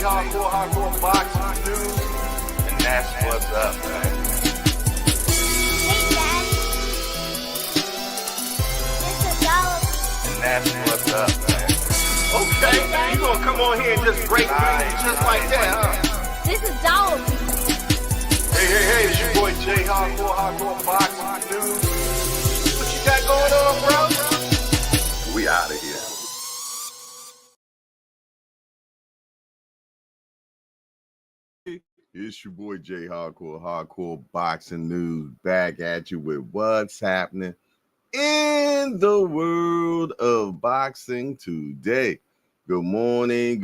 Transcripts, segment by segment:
hardcore boxing news, and that's what's up, man. And that's what's up, man. Okay, you gonna come on here and just break news just like that, huh? This is Dollar. Hey, it's your boy Jay hardcore boxing news. What you got going on, bro? We out of here. It's your boy Jay Hardcore Boxing News, back at you with what's happening in the world of boxing today. Good morning.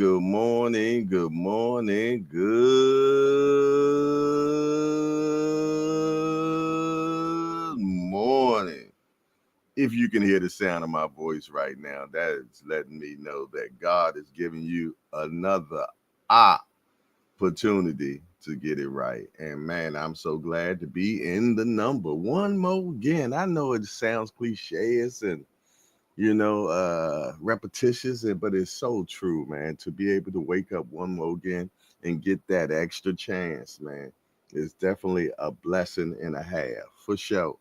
If you can hear the sound of my voice right now, that is letting me know that God is giving you another opportunity to get it right. And man, I'm so glad to be in the number one more again. I know it sounds cliches and repetitious, but it's so true, man. To be able to wake up one more again and get that extra chance, man, is definitely a blessing and a half for sure.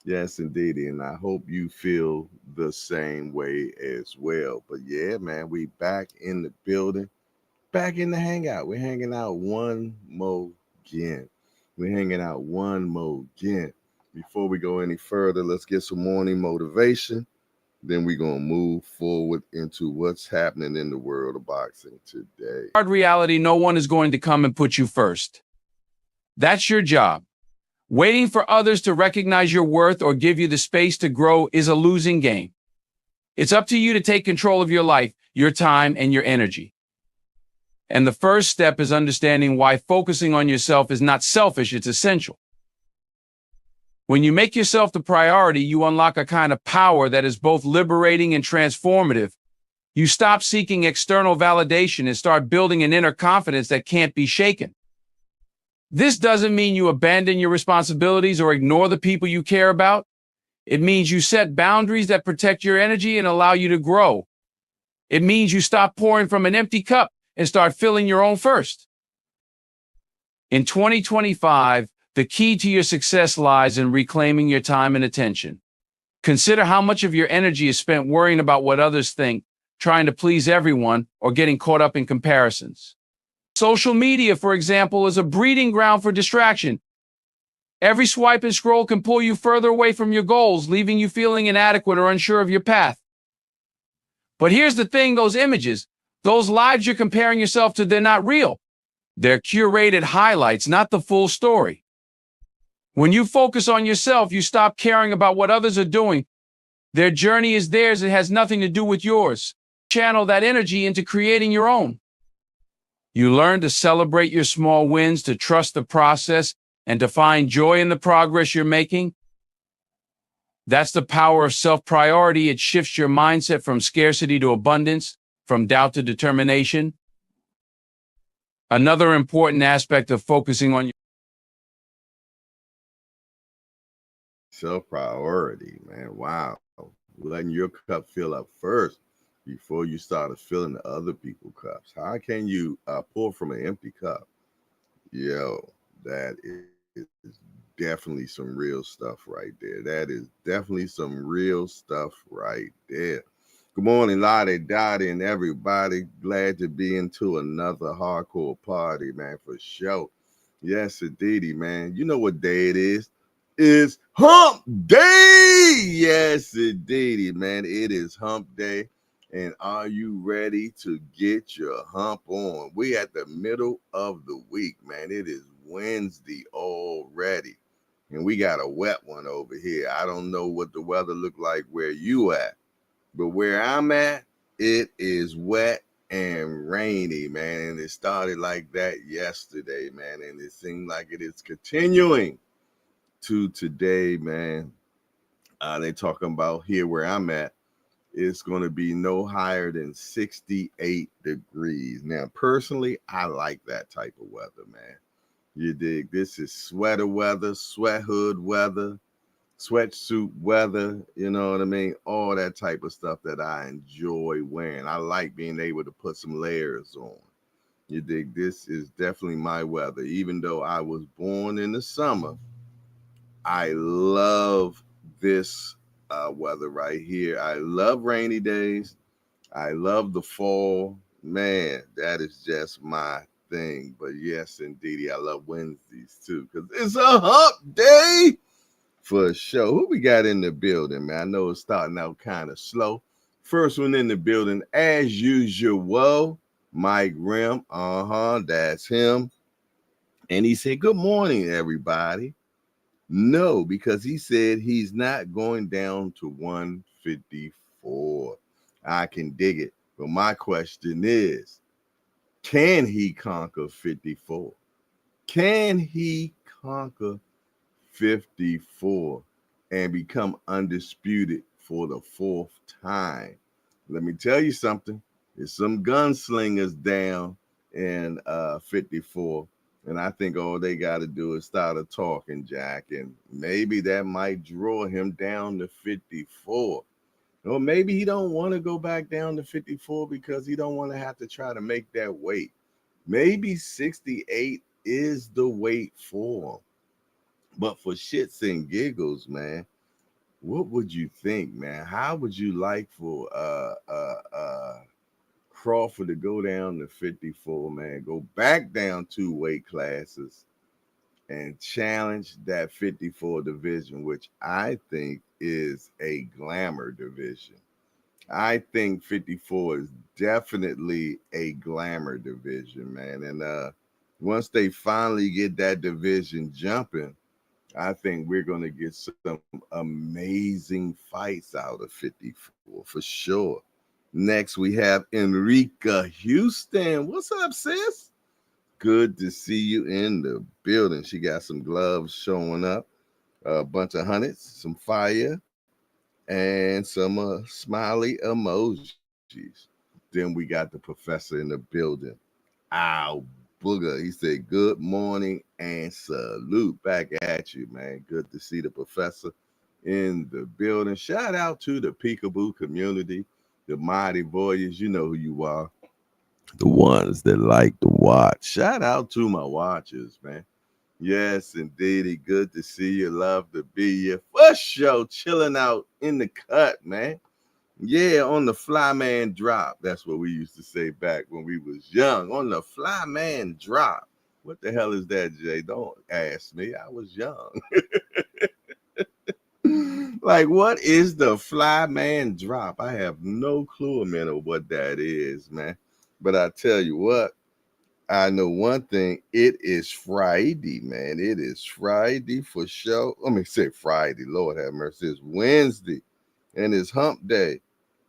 Yes, indeed. And I hope you feel the same way as well. But yeah, man, we back in the building. Back in the hangout. We're hanging out one more again. Before we go any further, let's get some morning motivation. Then we're going to move forward into what's happening in the world of boxing today. Hard reality, no one is going to come and put you first. That's your job. Waiting for others to recognize your worth or give you the space to grow is a losing game. It's up to you to take control of your life, your time, and your energy. And the first step is understanding why focusing on yourself is not selfish, it's essential. When you make yourself the priority, you unlock a kind of power that is both liberating and transformative. You stop seeking external validation and start building an inner confidence that can't be shaken. This doesn't mean you abandon your responsibilities or ignore the people you care about. It means you set boundaries that protect your energy and allow you to grow. It means you stop pouring from an empty cup and start filling your own first. In 2025, the key to your success lies in reclaiming your time and attention. Consider how much of your energy is spent worrying about what others think, trying to please everyone, or getting caught up in comparisons. Social media, for example, is a breeding ground for distraction. Every swipe and scroll can pull you further away from your goals, leaving you feeling inadequate or unsure of your path. But here's the thing, those images, those lives you're comparing yourself to, they're not real. They're curated highlights, not the full story. When you focus on yourself, you stop caring about what others are doing. Their journey is theirs. It has nothing to do with yours. Channel that energy into creating your own. You learn to celebrate your small wins, to trust the process, and to find joy in the progress you're making. That's the power of self-priority. It shifts your mindset from scarcity to abundance, from doubt to determination. Another important aspect of focusing on Self-priority, man. Wow. Letting your cup fill up first before you start filling the other people's cups. How can you pour from an empty cup? Yo, that is definitely some real stuff right there. That is definitely some real stuff right there. Good morning, Lottie, Dottie, and everybody. Glad to be into another hardcore party, man, for sure. Yes, indeedy, man. You know what day it is? It's hump day. Yes, indeedy, man. It is hump day. And are you ready to get your hump on? We at the middle of the week, man. It is Wednesday already. And we got a wet one over here. I don't know what the weather look like where you at. But where I'm at, it is wet and rainy, man. And it started like that yesterday, man. And it seemed like it is continuing to today, man. They talking about here where I'm at, it's going to be no higher than 68 degrees. Now, personally, I like that type of weather, man. You dig? This is sweater weather, sweat hood weather, sweatsuit weather, you know what I mean? All that type of stuff that I enjoy wearing. I like being able to put some layers on. You dig? This is definitely my weather. Even though I was born in the summer, I love this weather right here. I love rainy days. I love the fall. Man, that is just my thing. But yes, indeedy, I love Wednesdays too because it's a hump day for sure. Who we got in the building, man? I know it's starting out kind of slow. First one in the building, as usual, Mike Rim. That's him. And he said, "Good morning, everybody." No, because he said he's not going down to 154. I can dig it. But my question is, can he conquer 54? Can he conquer 54 and become undisputed for the fourth time? Let me tell you something. There's some gunslingers down in 54. And I think all they got to do is start a talking, Jack. And maybe that might draw him down to 54. Or maybe he don't want to go back down to 54 because he don't want to have to try to make that weight. Maybe 68 is the weight for him. But for shits and giggles, man, what would you think, man? How would you like for Crawford to go down to 54, man? Go back down 2 weight classes and challenge that 54 division, which I think is a glamour division. I think 54 is definitely a glamour division, man. And once they finally get that division jumping, I think we're going to get some amazing fights out of 54 for sure. Next, we have Enrica Houston. What's up, sis? Good to see you in the building. She got some gloves showing up, a bunch of hundreds, some fire, and some smiley emojis. Then we got the professor in the building. Ow, booger. He said, "Good morning and salute." Back at you, man. Good to see the professor in the building. Shout out to the Peekaboo community, the Mighty Warriors. You know who you are. The ones that like to watch. Shout out to my watchers, man. Yes, indeedy. Good to see you. Love to be here. First show chilling out in the cut, man. Yeah, on the fly man drop. That's what we used to say back when we was young. On the fly man drop. What the hell is that, Jay? Don't ask me. I was young. Like, what is the fly man drop? I have no clue, man, of what that is, man. But I tell you what, I know one thing. It is Friday, man. It is Friday for sure. Let me say Friday. Lord have mercy. It's Wednesday, and it's hump day.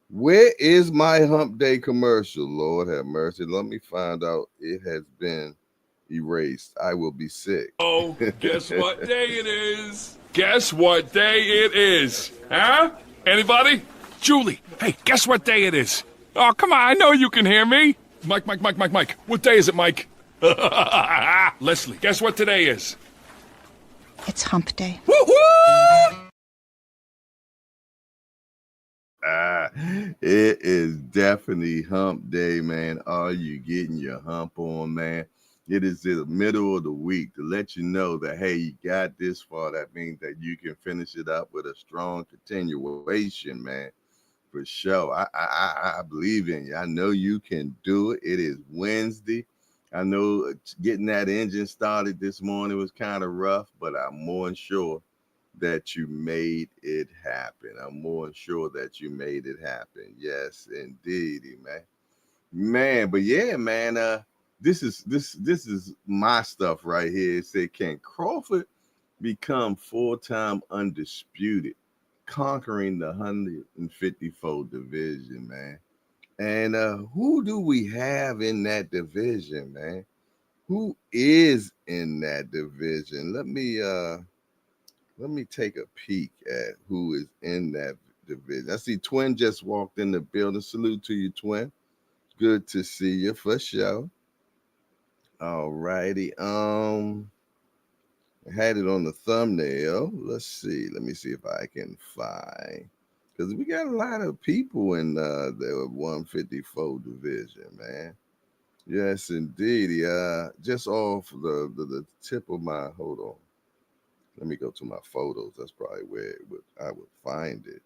Where is my hump day commercial? Lord have mercy. Let me find out. It has been erased. I will be sick. Oh, guess what day it is? Guess what day it is? Huh? Anybody? Julie, hey, guess what day it is? Oh, come on, I know you can hear me. Mike. What day is it, Mike? Leslie, guess what today is? It's hump day. Woo-hoo! It is definitely hump day, man. Are you getting your hump on, man? It is the middle of the week to let you know that, hey, you got this far. That means that you can finish it up with a strong continuation, man. For sure. I believe in you. I know you can do it. It is Wednesday. I know getting that engine started this morning was kind of rough, but I'm more than sure that you made it happen. I'm more than sure that you made it happen. Yes, indeed, man. Man, but yeah, man, this is my stuff right here. It said, can Crawford become full-time undisputed, conquering the 154 division, man? And who do we have in that division, man? Who is in that division? Let me take a peek at who is in that division. I see Twin just walked in the building. Salute to you, Twin. Good to see you for sure. All righty. I had it on the thumbnail. Let's see. Let me see if I can find, because we got a lot of people in the 154 division, man. Yes, indeed. Just off the tip of my, hold on. Let me go to my photos. That's probably where I would find it.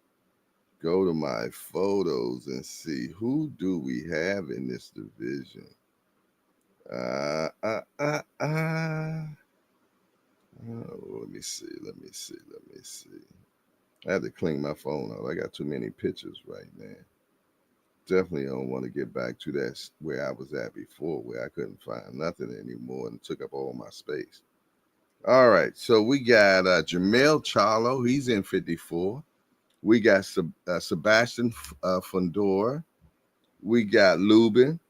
Go to my photos and see who do we have in this division. Uh, uh, uh, uh. Oh, let me see. Let me see. Let me see. I had to clean my phone out. I got too many pictures right now. Definitely don't want to get back to where I was at before, where I couldn't find nothing anymore and took up all my space. All right, so we got Jamel Charlo. He's in 54. We got Sebastian Fundora. We got Lubin.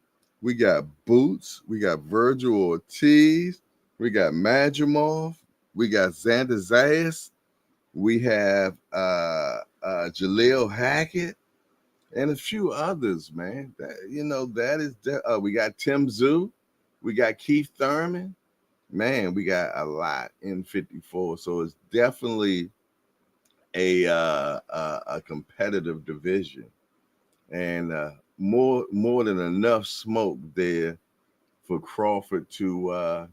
We got Boots. We got Virgil Ortiz. We got Madrimov. We got Xander Zayas. We have Jaleel Hackett and a few others, man. That is. We got Tim Zoo. We got Keith Thurman. Man, we got a lot in 54. So it's definitely a competitive division, and more than enough smoke there for Crawford to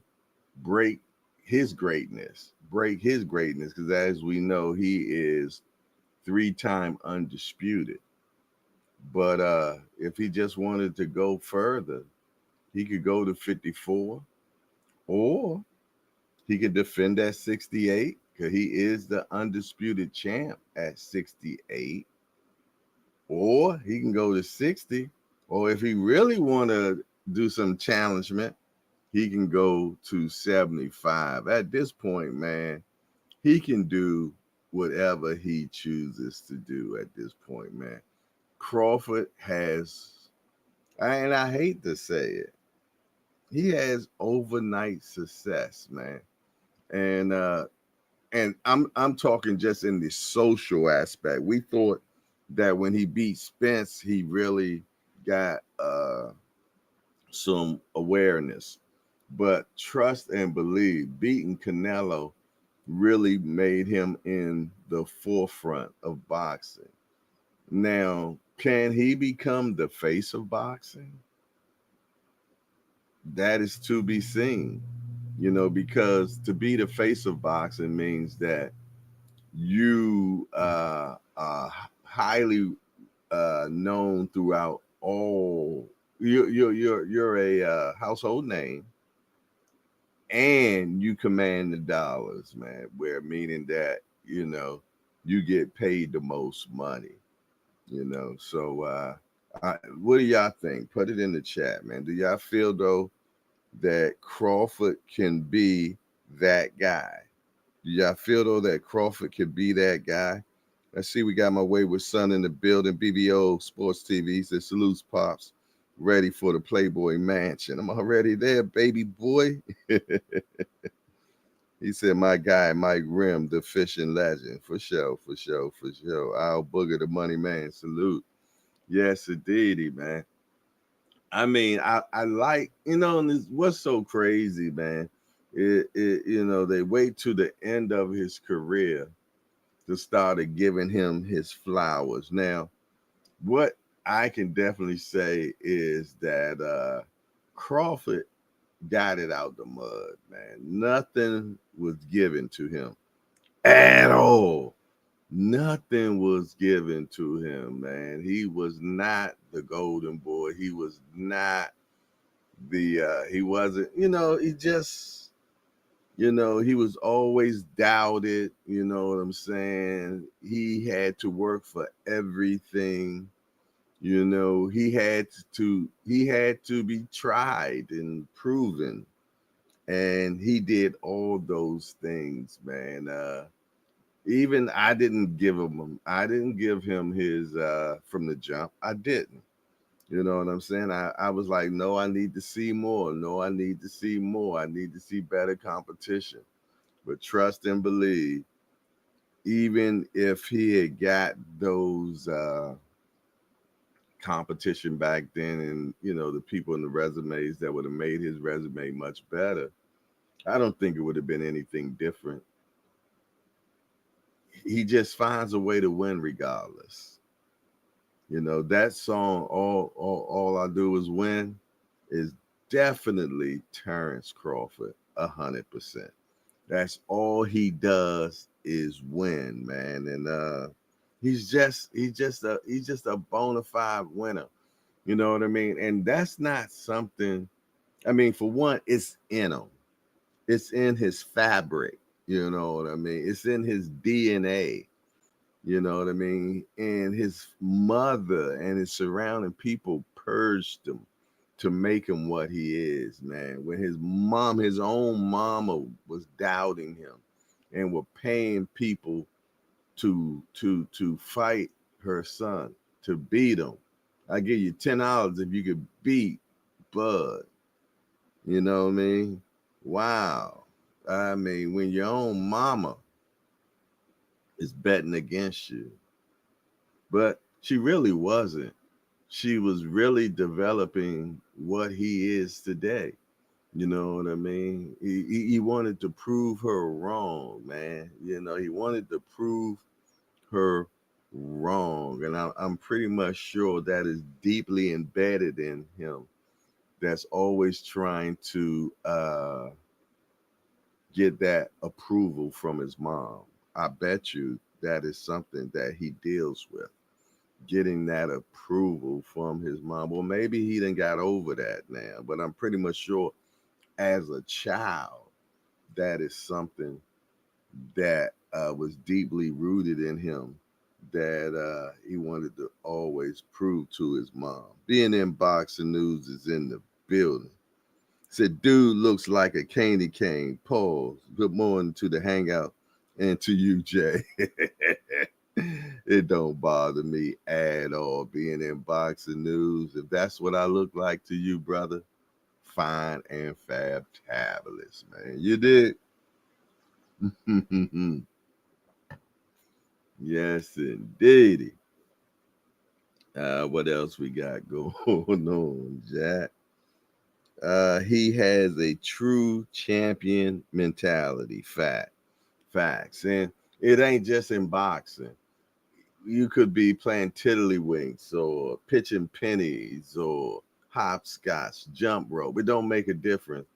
break his greatness, because as we know, he is 3-time undisputed. But if he just wanted to go further, he could go to 54, or he could defend at 68 because he is the undisputed champ at 68, or he can go to 60, or if he really want to do some challengement, he can go to 75. At this point, man, he can do whatever he chooses to do at this point, man. Crawford has, and I hate to say it, he has overnight success, man. And I'm talking just in the social aspect. We thought that when he beat Spence, he really got some awareness. But trust and believe, beating Canelo really made him in the forefront of boxing. Now, can he become the face of boxing? That is to be seen, because to be the face of boxing means that you are highly known throughout all. You're a household name, and you command the dollars, man. Where meaning that you get paid the most money. So what do y'all think? Put it in the chat, man. Do y'all feel though that Crawford can be that guy? Do y'all feel though that Crawford could be that guy? Let's see, we got my wayward son in the building. BBO Sports TV says salutes pops, ready for the Playboy Mansion. I'm already there, baby boy. He said, my guy, Mike Rim, the fishing legend. For sure, for sure, for sure. Al Booger, the money man, salute. Yes, indeedy, man. I mean, I like, and what's so crazy, man. They wait to the end of his career to start giving him his flowers. Now, what I can definitely say is that Crawford got it out the mud, man. Nothing was given to him at all. Nothing was given to him, man. He was not the golden boy. He was not he wasn't, he just, he was always doubted. You know what I'm saying? He had to work for everything. He had to be tried and proven. And he did all those things, man. Even I didn't give him his from the jump. I didn't. You know what I'm saying? I was like, no, I need to see more. No, I need to see more. I need to see better competition. But trust and believe, even if he had got those competition back then, and the people in the resumes that would have made his resume much better, I don't think it would have been anything different. He just finds a way to win regardless. That song, all I do is win, is definitely Terrence Crawford, 100%. That's all he does is win, man. And he's just a bona fide winner. You know what I mean? And that's not something. I mean, for one, it's in him. It's in his fabric. You know what I mean? It's in his DNA. You know what I mean? And his mother and his surrounding people purged him to make him what he is, man. When his own mama was doubting him and were paying people to fight her son, to beat him. I give you $10 if you could beat Bud. You know what I mean? Wow. I mean, when your own mama is betting against you, but she really wasn't. She was really developing what he is today. You know what I mean? He wanted to prove her wrong, man. You know, he wanted to prove her wrong. And I'm pretty much sure that is deeply embedded in him. That's always trying to get that approval from his mom. I bet you that is something that he deals with, getting that approval from his mom. Well, maybe he done got over that now, but I'm pretty much sure as a child, that is something that was deeply rooted in him, that he wanted to always prove to his mom. Being in boxing news is in the building. Said, dude looks like a candy cane. Pause. Good morning to the hangout and to you, Jay. It don't bother me at all being in boxing news. If that's what I look like to you, brother, fine and fabulous, man. You did. Yes, indeedy. What else we got going on, Jack? He has a true champion mentality. Facts. And it ain't just in boxing. You could be playing tiddlywinks or pitching pennies or hopscotch, jump rope. It don't make a difference.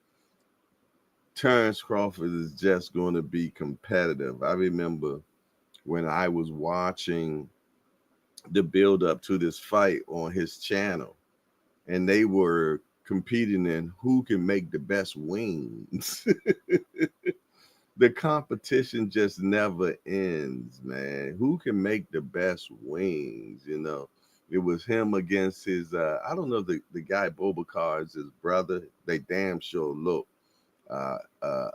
Terrence Crawford is just going to be competitive. I remember when I was watching the build up to this fight on his channel, and they were competing in who can make the best wings. The competition just never ends, man. Who can make the best wings? You know, it was him against his I don't know, the guy Bobacar is his brother. They damn sure look uh uh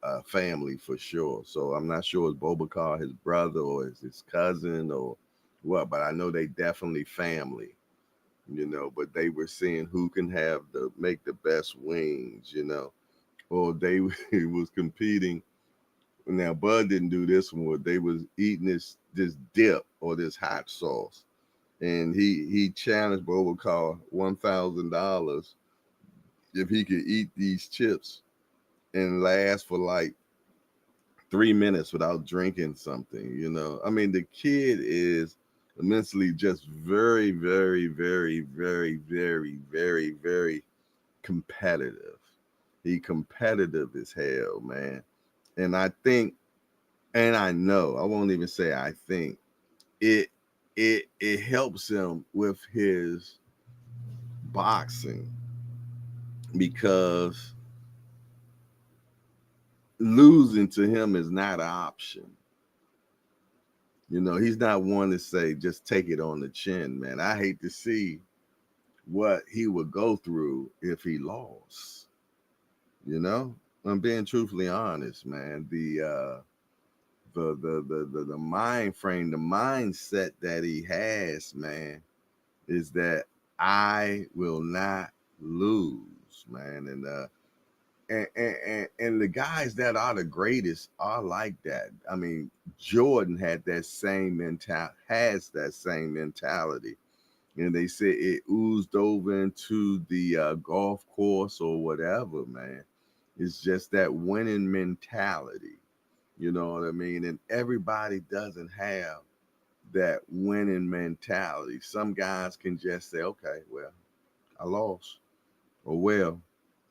uh family for sure. So I'm not sure it's Bobacar his brother or is his cousin or what, but I know they definitely family, you know. But they were seeing who can have the make the best wings, you know. Or they he was competing. Now Bud didn't do this one, where they was eating this dip or this hot sauce, and he challenged Bobakar $1,000 if he could eat these chips and last for like 3 minutes without drinking something. You know, I mean, the kid is immensely just very, very, very, very, very, very, very competitive. He competitive as hell, man. And I think, and I know, I won't even say I think, it it helps him with his boxing because losing to him is not an option. You know, he's not one to say just take it on the chin, man. I hate to see what he would go through if he lost. You know, I'm being truthfully honest, man. The mind frame, the mindset that he has, man, is that I will not lose, man. And the guys that are the greatest are like that. I mean, Jordan had that same has that same mentality. And they say it oozed over into the golf course or whatever, man. It's just that winning mentality. You know what I mean? And everybody doesn't have that winning mentality. Some guys can just say, okay, well, I lost. Oh well,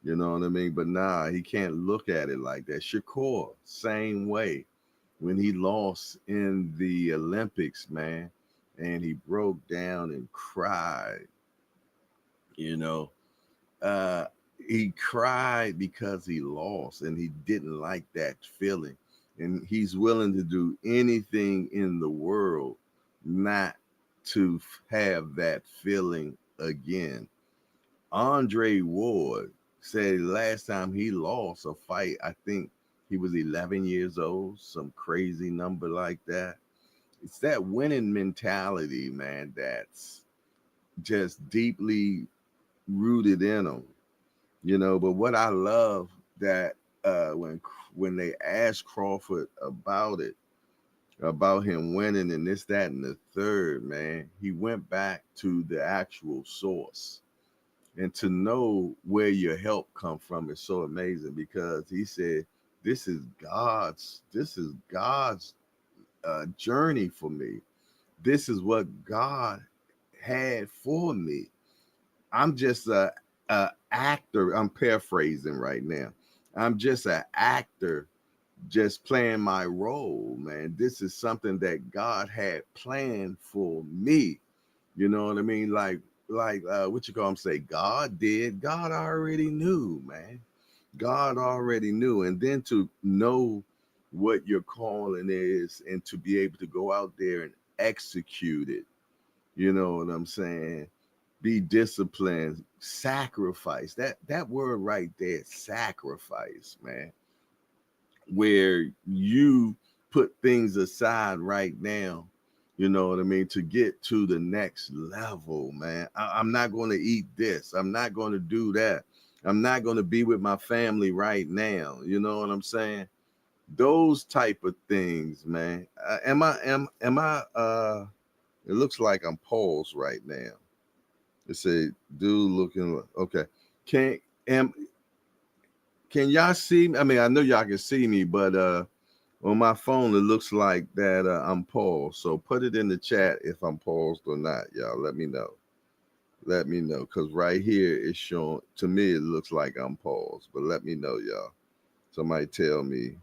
you know what I mean? But nah, he can't look at it like that. Shakur, same way. When he lost in the Olympics, man, and he broke down and cried, you know. Uh he cried because he lost and he didn't like that feeling. And he's willing to do anything in the world not to have that feeling again. Andre Ward said last time he lost a fight, I think he was 11 years old, some crazy number like that. It's that winning mentality, man, that's just deeply rooted in them, you know. But what I love that when they asked Crawford about it, about him winning and this, that, and the third, man, he went back to the actual source. And to know where your help come from is so amazing because he said, this is God's journey for me. This is what God had for me. I'm just a actor. I'm paraphrasing right now. I'm just an actor, just playing my role, man. This is something that God had planned for me. You know what I mean? Like what you call him say, God did. God already knew, man. God already knew. And then to know what your calling is and to be able to go out there and execute it. You know what I'm saying? Be disciplined, sacrifice. That word right there, sacrifice, man. Where you put things aside right now, you know what I mean, to get to the next level, man. I'm not going to eat this. I'm not going to do that. I'm not going to be with my family right now. You know what I'm saying? Those type of things, man. Am I it looks like I'm paused right now. It say dude looking okay. Can am can y'all see me? I mean, I know y'all can see me, but on my phone, it looks like that I'm paused. So put it in the chat if I'm paused or not, y'all. Let me know. Let me know. Because right here it's showing, to me, it looks like I'm paused. But let me know, y'all. Somebody tell me.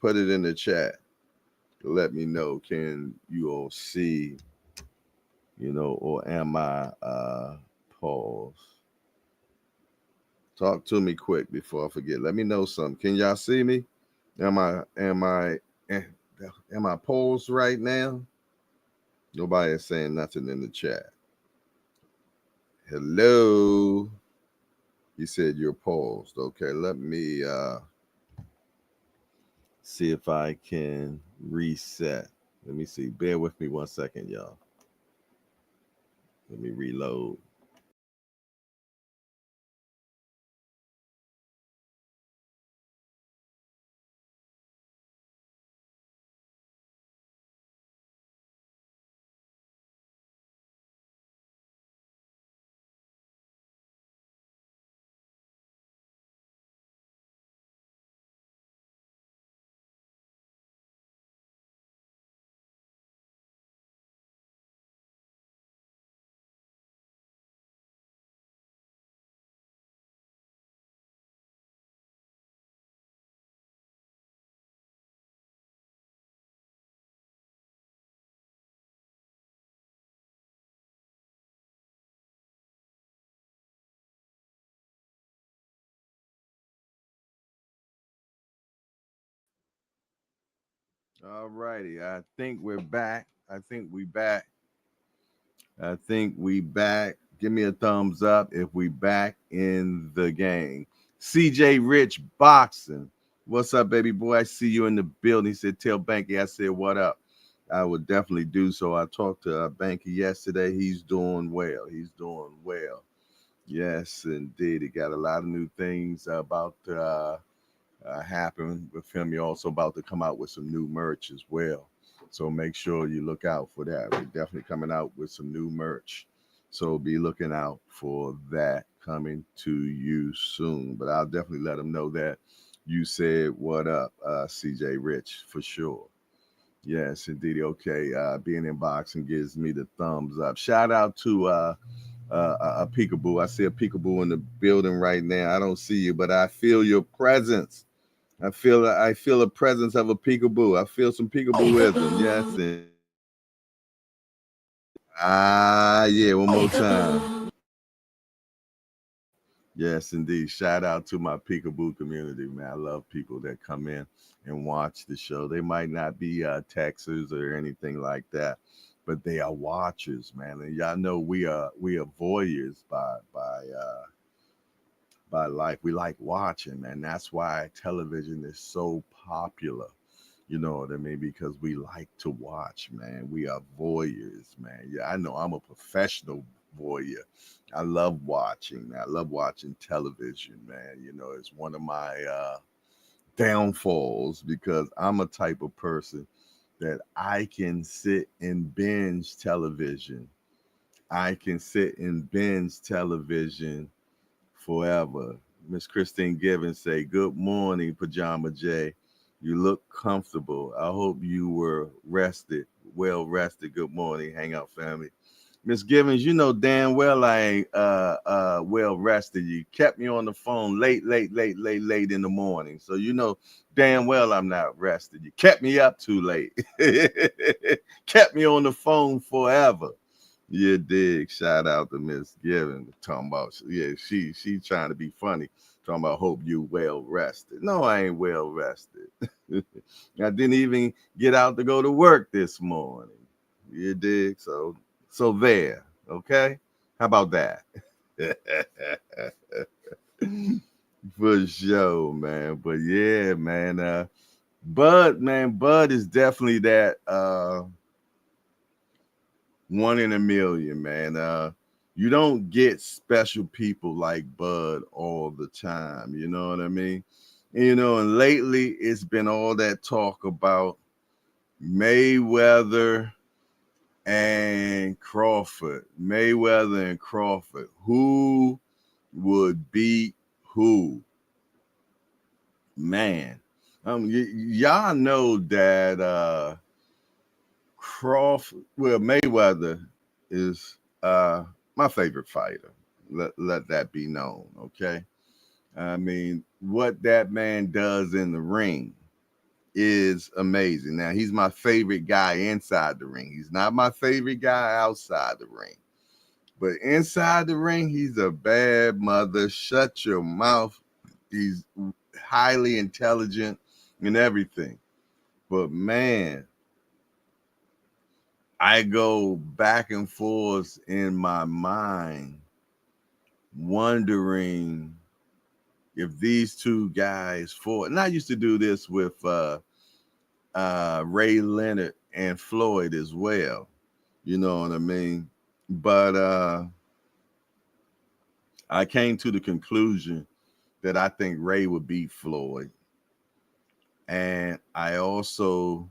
Put it in the chat. Let me know. Can you all see, or am I paused? Talk to me quick before I forget. Let me know something. Can y'all see me? Am I am I paused right now? Nobody is saying nothing in the chat. Hello. You said you're paused. Okay, let me see if I can reset. Let me see. Bear with me 1 second, y'all. Let me reload. All righty. I think we're back. I think we back. I think we back. Give me a thumbs up if we back in the game. CJ Rich Boxing. What's up, baby boy? I see you in the building. He said, tell Banky I said, what up? I would definitely do so. I talked to Banky yesterday. He's doing well. He's doing well. Yes, indeed. He got a lot of new things about happen with him. You're also about to come out with some new merch as well. So make sure you look out for that. We're definitely coming out with some new merch. So be looking out for that coming to you soon. But I'll definitely let them know that you said what up, CJ Rich, for sure. Yes, indeed. Okay. Being in boxing gives me the thumbs up. Shout out to a peekaboo. I see a peekaboo in the building right now. I don't see you, but I feel your presence. I feel a presence of a peekaboo. I feel some peekabooism. Yes. Yeah, one more time. Yes, indeed. Shout out to my peekaboo community, man. I love people that come in and watch the show. They might not be texters or anything like that, but they are watchers, man. And y'all know we are voyeurs by life. We like watching, man. That's why television is so popular. You know what I mean? Because we like to watch, man. We are voyeurs, man. Yeah, I know I'm a professional voyeur. I love watching. I love watching television, man. You know, it's one of my downfalls because I'm a type of person that I can sit and binge television. I can sit and binge television forever. Miss Christine Givens say, "Good morning, Pajama J. You look comfortable. I hope you were rested, well rested. Good morning, Hangout family." Miss Givens, you know damn well I ain't well rested. You kept me on the phone late in the morning. So you know damn well I'm not rested. You kept me up too late. Kept me on the phone forever. You dig. Shout out to Miss Given. Talking about, yeah, she trying to be funny. Talking about hope you well rested. No, I ain't well rested. I didn't even get out to go to work this morning. You dig? So there. Okay? How about that? For sure, man. But yeah, man. Bud is definitely that one in a million, man. You don't get special people like Bud all the time. You know what I mean? You know, and lately it's been all that talk about Mayweather and Crawford. Mayweather and Crawford. Who would beat who? Man. Y'all know that Mayweather is my favorite fighter. Let that be known, okay? I mean, what that man does in the ring is amazing. Now, he's my favorite guy inside the ring. He's not my favorite guy outside the ring. But inside the ring, he's a bad mother. Shut your mouth. He's highly intelligent and everything. But man, I go back and forth in my mind wondering if these two guys fought. And I used to do this with Ray Leonard and Floyd as well. You know what I mean? But I came to the conclusion that I think Ray would beat Floyd. And I also,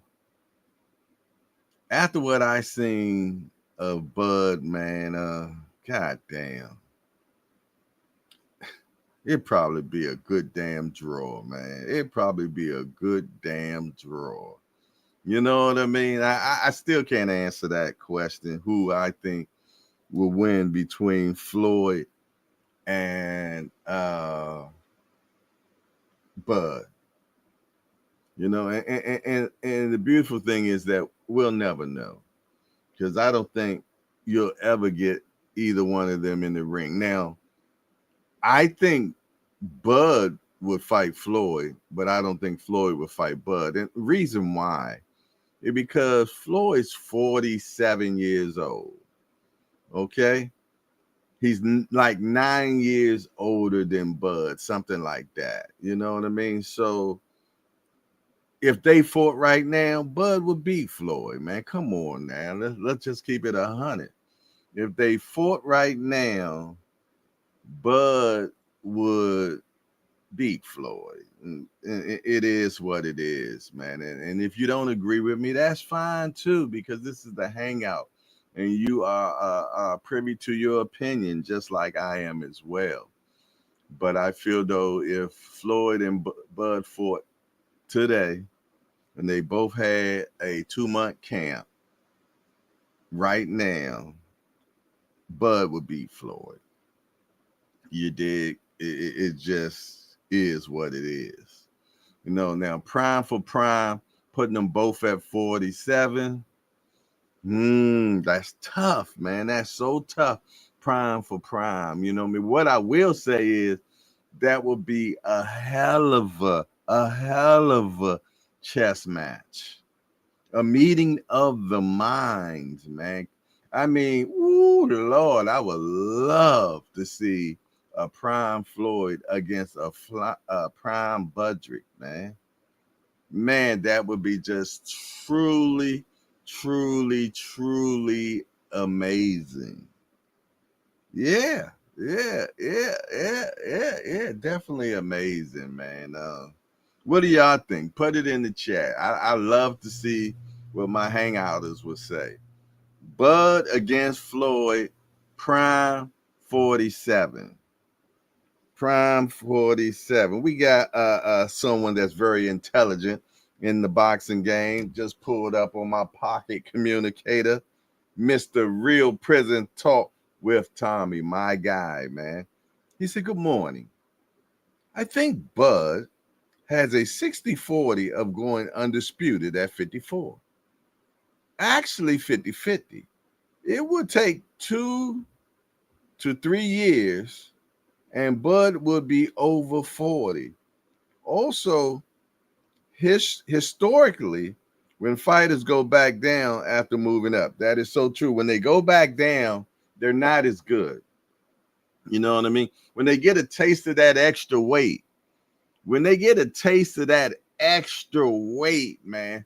after what I seen of Bud, man, god damn. It'd probably be a good damn draw, man. It'd probably be a good damn draw. You know what I mean? I still can't answer that question, who I think will win between Floyd and Bud. You know, and the beautiful thing is that we'll never know. Because I don't think you'll ever get either one of them in the ring. Now, I think Bud would fight Floyd, but I don't think Floyd would fight Bud. And the reason why is because Floyd's 47 years old. Okay. He's like 9 years older than Bud, something like that. You know what I mean? So if they fought right now, Bud would beat Floyd, man. Come on now. Let's just keep it 100. If they fought right now, Bud would beat Floyd. And it is what it is, man. And if you don't agree with me, that's fine too, because this is the hangout and you are privy to your opinion, just like I am as well. But I feel though, if Floyd and Bud fought today, and they both had a 2-month camp, right now, Bud would beat Floyd. You dig? It just is what it is. Now prime for prime, putting them both at 47. That's tough, man. That's so tough. Prime for prime. You know what I mean? What I will say is that would be a hell of a chess match. A meeting of the minds, man. I mean, ooh, Lord, I would love to see a prime Floyd against a prime Budrick, man. Man, that would be just truly, truly, truly amazing. Yeah, yeah. Definitely amazing, man. What do y'all think? Put it in the chat. I love to see what my hangouters would say. Bud against Floyd, prime 47. Prime 47. We got someone that's very intelligent in the boxing game. Just pulled up on my pocket communicator. Mr. Real Prison Talk with Tommy, my guy, man. He said, good morning. I think Bud has a 60-40 of going undisputed at 54. Actually 50-50. It would take 2 to 3 years and Bud would be over 40. Also, historically, when fighters go back down after moving up, that is so true. When they go back down, they're not as good. You know what I mean? When they get a taste of that extra weight, man,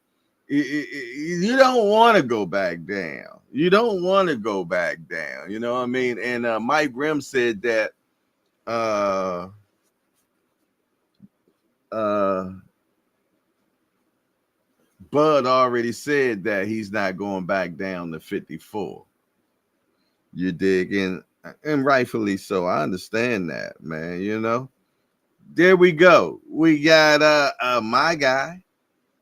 you don't want to go back down. You don't want to go back down. You know what I mean? And Mike Grimm said that Bud already said that he's not going back down to 54. You dig? And rightfully so. I understand that, man. There we go. We got my guy,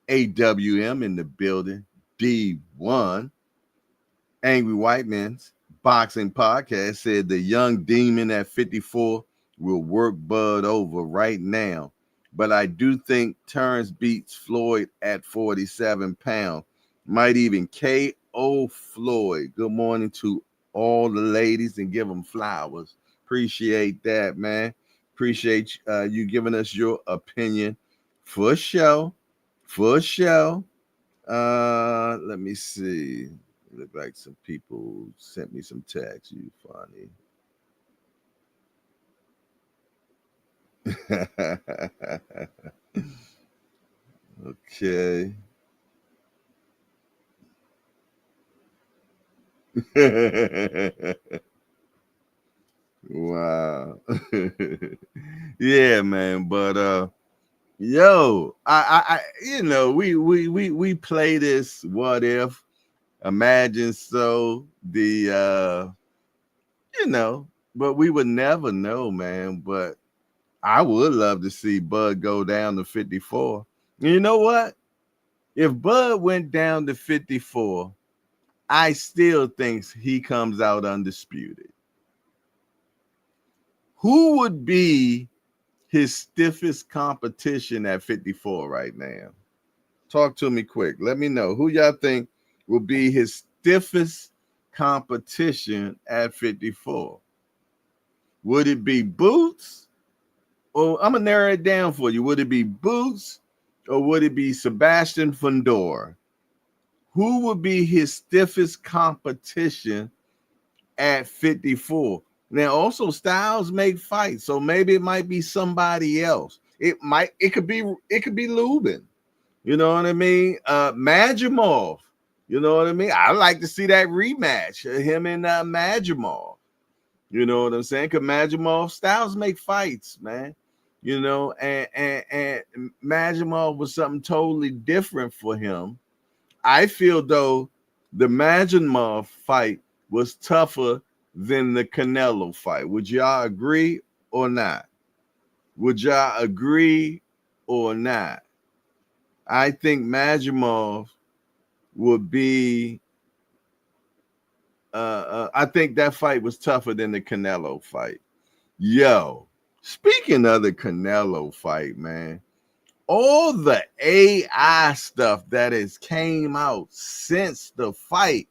AWM in the building, D1. Angry White Men's Boxing Podcast said the young demon at 54 will work Bud over right now. But I do think Terrence beats Floyd at 47 pounds. Might even KO Floyd. Good morning to all the ladies and give them flowers. Appreciate that, man. Appreciate you giving us your opinion. For sure. Let me see. Look like some people sent me some text. You funny. Okay. Wow. Yeah, man. But yo, I we play this what if, imagine so, but we would never know, man. But I would love to see Bud go down to 54. You know what? If Bud went down to 54, I still think he comes out undisputed. Who would be his stiffest competition at 54 right now? Talk to me quick. Let me know who y'all think will be his stiffest competition at 54. Would it be Boots? Or I'm gonna narrow it down for you. Would it be Boots or would it be Sebastian Fundora? Who would be his stiffest competition at 54? Now, also Styles make fights, so maybe it might be somebody else. It could be Lubin. You know what I mean? Majimov. You know what I mean? I like to see that rematch of him and Majimov. You know what I'm saying? Because Majimov, Styles make fights, man. And Majimov was something totally different for him. I feel though the Majimov fight was tougher than the Canelo fight. Would y'all agree or not? I think Majimov would be. I think that fight was tougher than the Canelo fight. Yo, speaking of the Canelo fight, man, all the AI stuff that has came out since the fight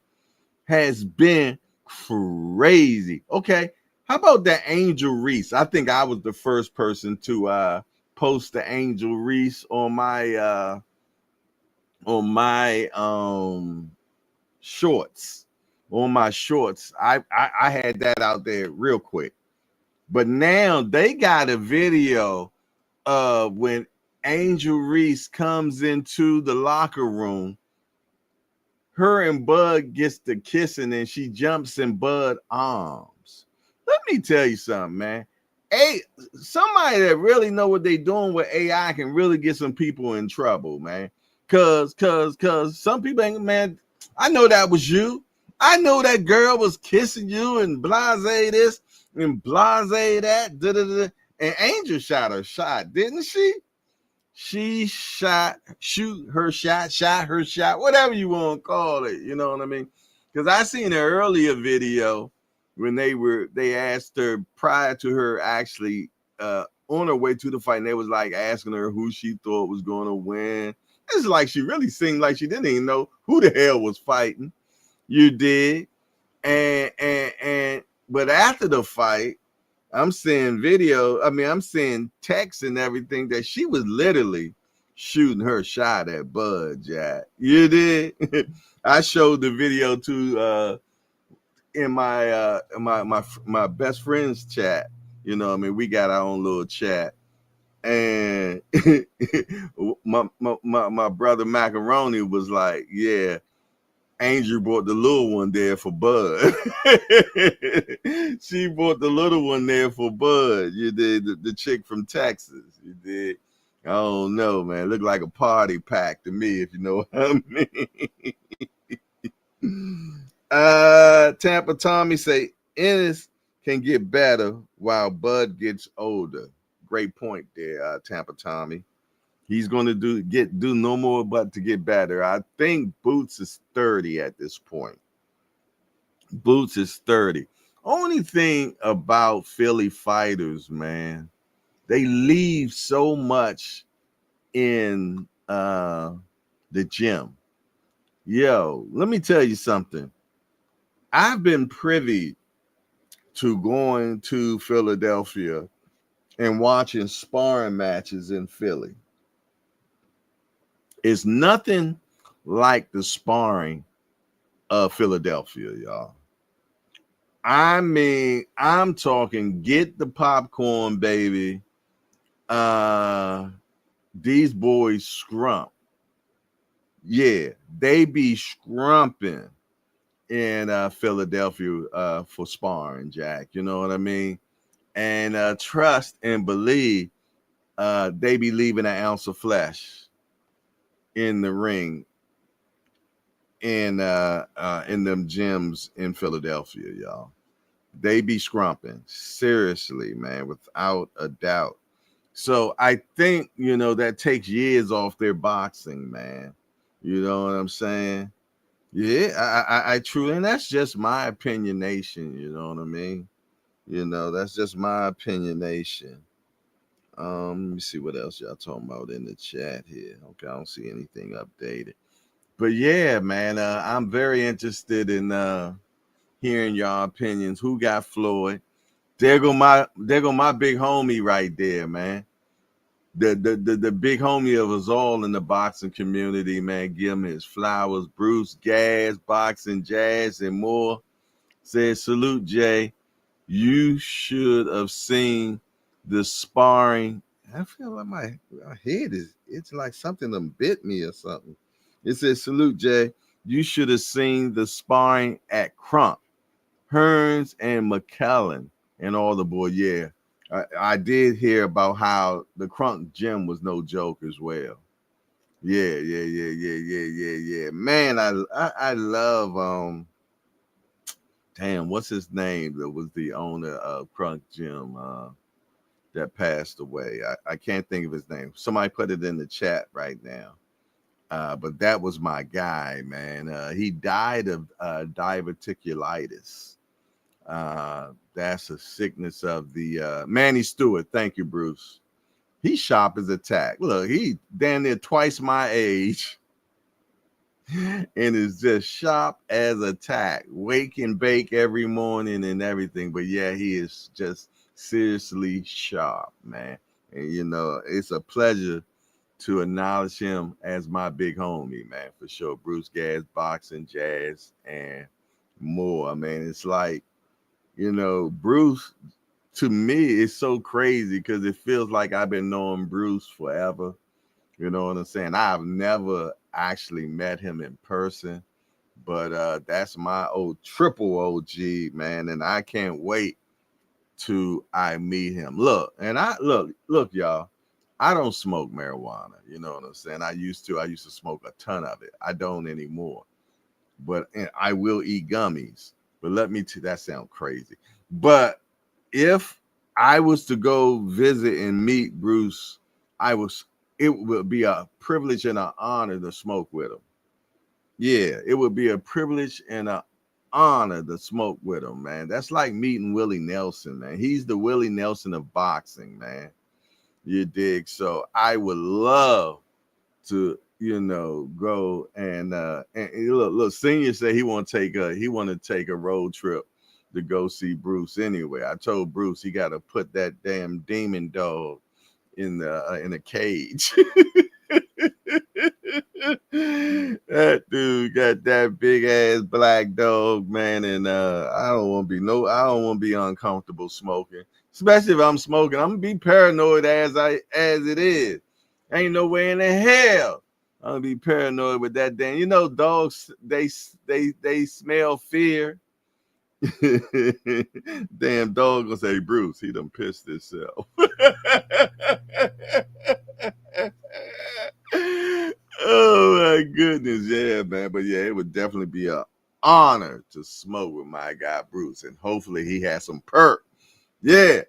has been crazy. Okay, how about that Angel Reese? I think I was the first person to post the Angel Reese on my shorts. On my shorts. I had that out there real quick. But now they got a video of when Angel Reese comes into the locker room. Her and Bud gets to kissing and she jumps in Bud's arms. Let me tell you something, man. Somebody that really know what they doing with AI can really get some people in trouble, man. Cause some people ain't, man. I know that was you. I know that girl was kissing you and blase this and blase that. Da, da, da. And Angel shot her shot, didn't she? She shot her shot, whatever you want to call it. You know what I mean? Because I seen an earlier video when they asked her prior to her actually on her way to the fight, and they was like asking her who she thought was going to win. It's like she really seemed like she didn't even know who the hell was fighting. You did, and but after the fight, I'm seeing video. I mean, I'm seeing text and everything that she was literally shooting her shot at Bud, Jack. You did. I showed the video to in my best friend's chat. You know, I mean, we got our own little chat, and my brother Macaroni was like, "Yeah." Angel brought the little one there for Bud. She brought the little one there for Bud. You did, the chick from Texas. You did. I don't know, man. Looked like a party pack to me, if you know what I mean. Tampa Tommy say Ennis can get better while Bud gets older. Great point there, Tampa Tommy. He's going to do no more but to get better. I think Boots is 30 at this point. Boots is 30. Only thing about Philly fighters, man, they leave so much in the gym. Yo, let me tell you something. I've been privy to going to Philadelphia and watching sparring matches in Philly. It's nothing like the sparring of Philadelphia, y'all. I mean, I'm talking get the popcorn, baby. These boys scrump. Yeah, they be scrumping in Philadelphia for sparring, Jack. You know what I mean? And trust and believe they be leaving an ounce of flesh in the ring in them gyms in Philadelphia, y'all. They be scrumping. Seriously, man, without a doubt. So I think, that takes years off their boxing, man. You know what I'm saying? Yeah, I truly, and that's just my opinionation, you know what I mean? That's just my opinionation. Let me see what else y'all talking about in the chat here. Okay, I don't see anything updated. But yeah, man, I'm very interested in hearing y'all opinions. Who got Floyd? There go my big homie right there, man. The big homie of us all in the boxing community, man. Give him his flowers. Bruce Gas, Boxing Jazz, and more. Says, salute, Jay. You should have seen the sparring. I feel like my head it's like something done bit me or something. It says, salute, Jay. You should have seen the sparring at Crump, Hearns, and McKellen and all the boys. Yeah, I did hear about how the Crump gym was no joke as well. Yeah. Man, I love damn, what's his name that was the owner of Crunk Gym that passed away? I can't think of his name. Somebody put it in the chat right now. But that was my guy, man. He died of diverticulitis. That's a sickness of the Manny Stewart. Thank you, Bruce. He's sharp as a tack. Look, he damn near twice my age and is just sharp as a tack. Wake and bake every morning and everything. But yeah, he is just seriously sharp, man. And you know, it's a pleasure to acknowledge him as my big homie, man, for sure. Bruce Gas, boxing, jazz, and more. I mean, it's like, you know, Bruce, to me, is so crazy because it feels like I've been knowing Bruce forever. You know what I'm saying? I've never actually met him in person, but that's my old triple OG, man, and I can't wait to I meet him. Look, y'all. I don't smoke marijuana. You know what I'm saying? I used to smoke a ton of it. I don't anymore. But and I will eat gummies. But that sounds crazy. But if I was to go visit and meet Bruce, it would be a privilege and an honor to smoke with him. Yeah, it would be a privilege and an honor to smoke with him, man. That's like meeting Willie Nelson, man. He's the Willie Nelson of boxing, man. You dig? So I would love to, you know, go and look, Senior said he want to take a road trip to go see Bruce anyway. I told Bruce he got to put that damn demon dog in a cage. That dude got that big ass black dog, man, and I don't want to be uncomfortable smoking. Especially if I'm smoking, I'm gonna be paranoid as it is. Ain't no way in the hell I'm gonna be paranoid with that damn. You know, dogs they smell fear. Damn dog gonna say, Bruce, he done pissed himself. Oh my goodness, yeah, man. But yeah, it would definitely be an honor to smoke with my guy Bruce, and hopefully he has some perk. Yeah.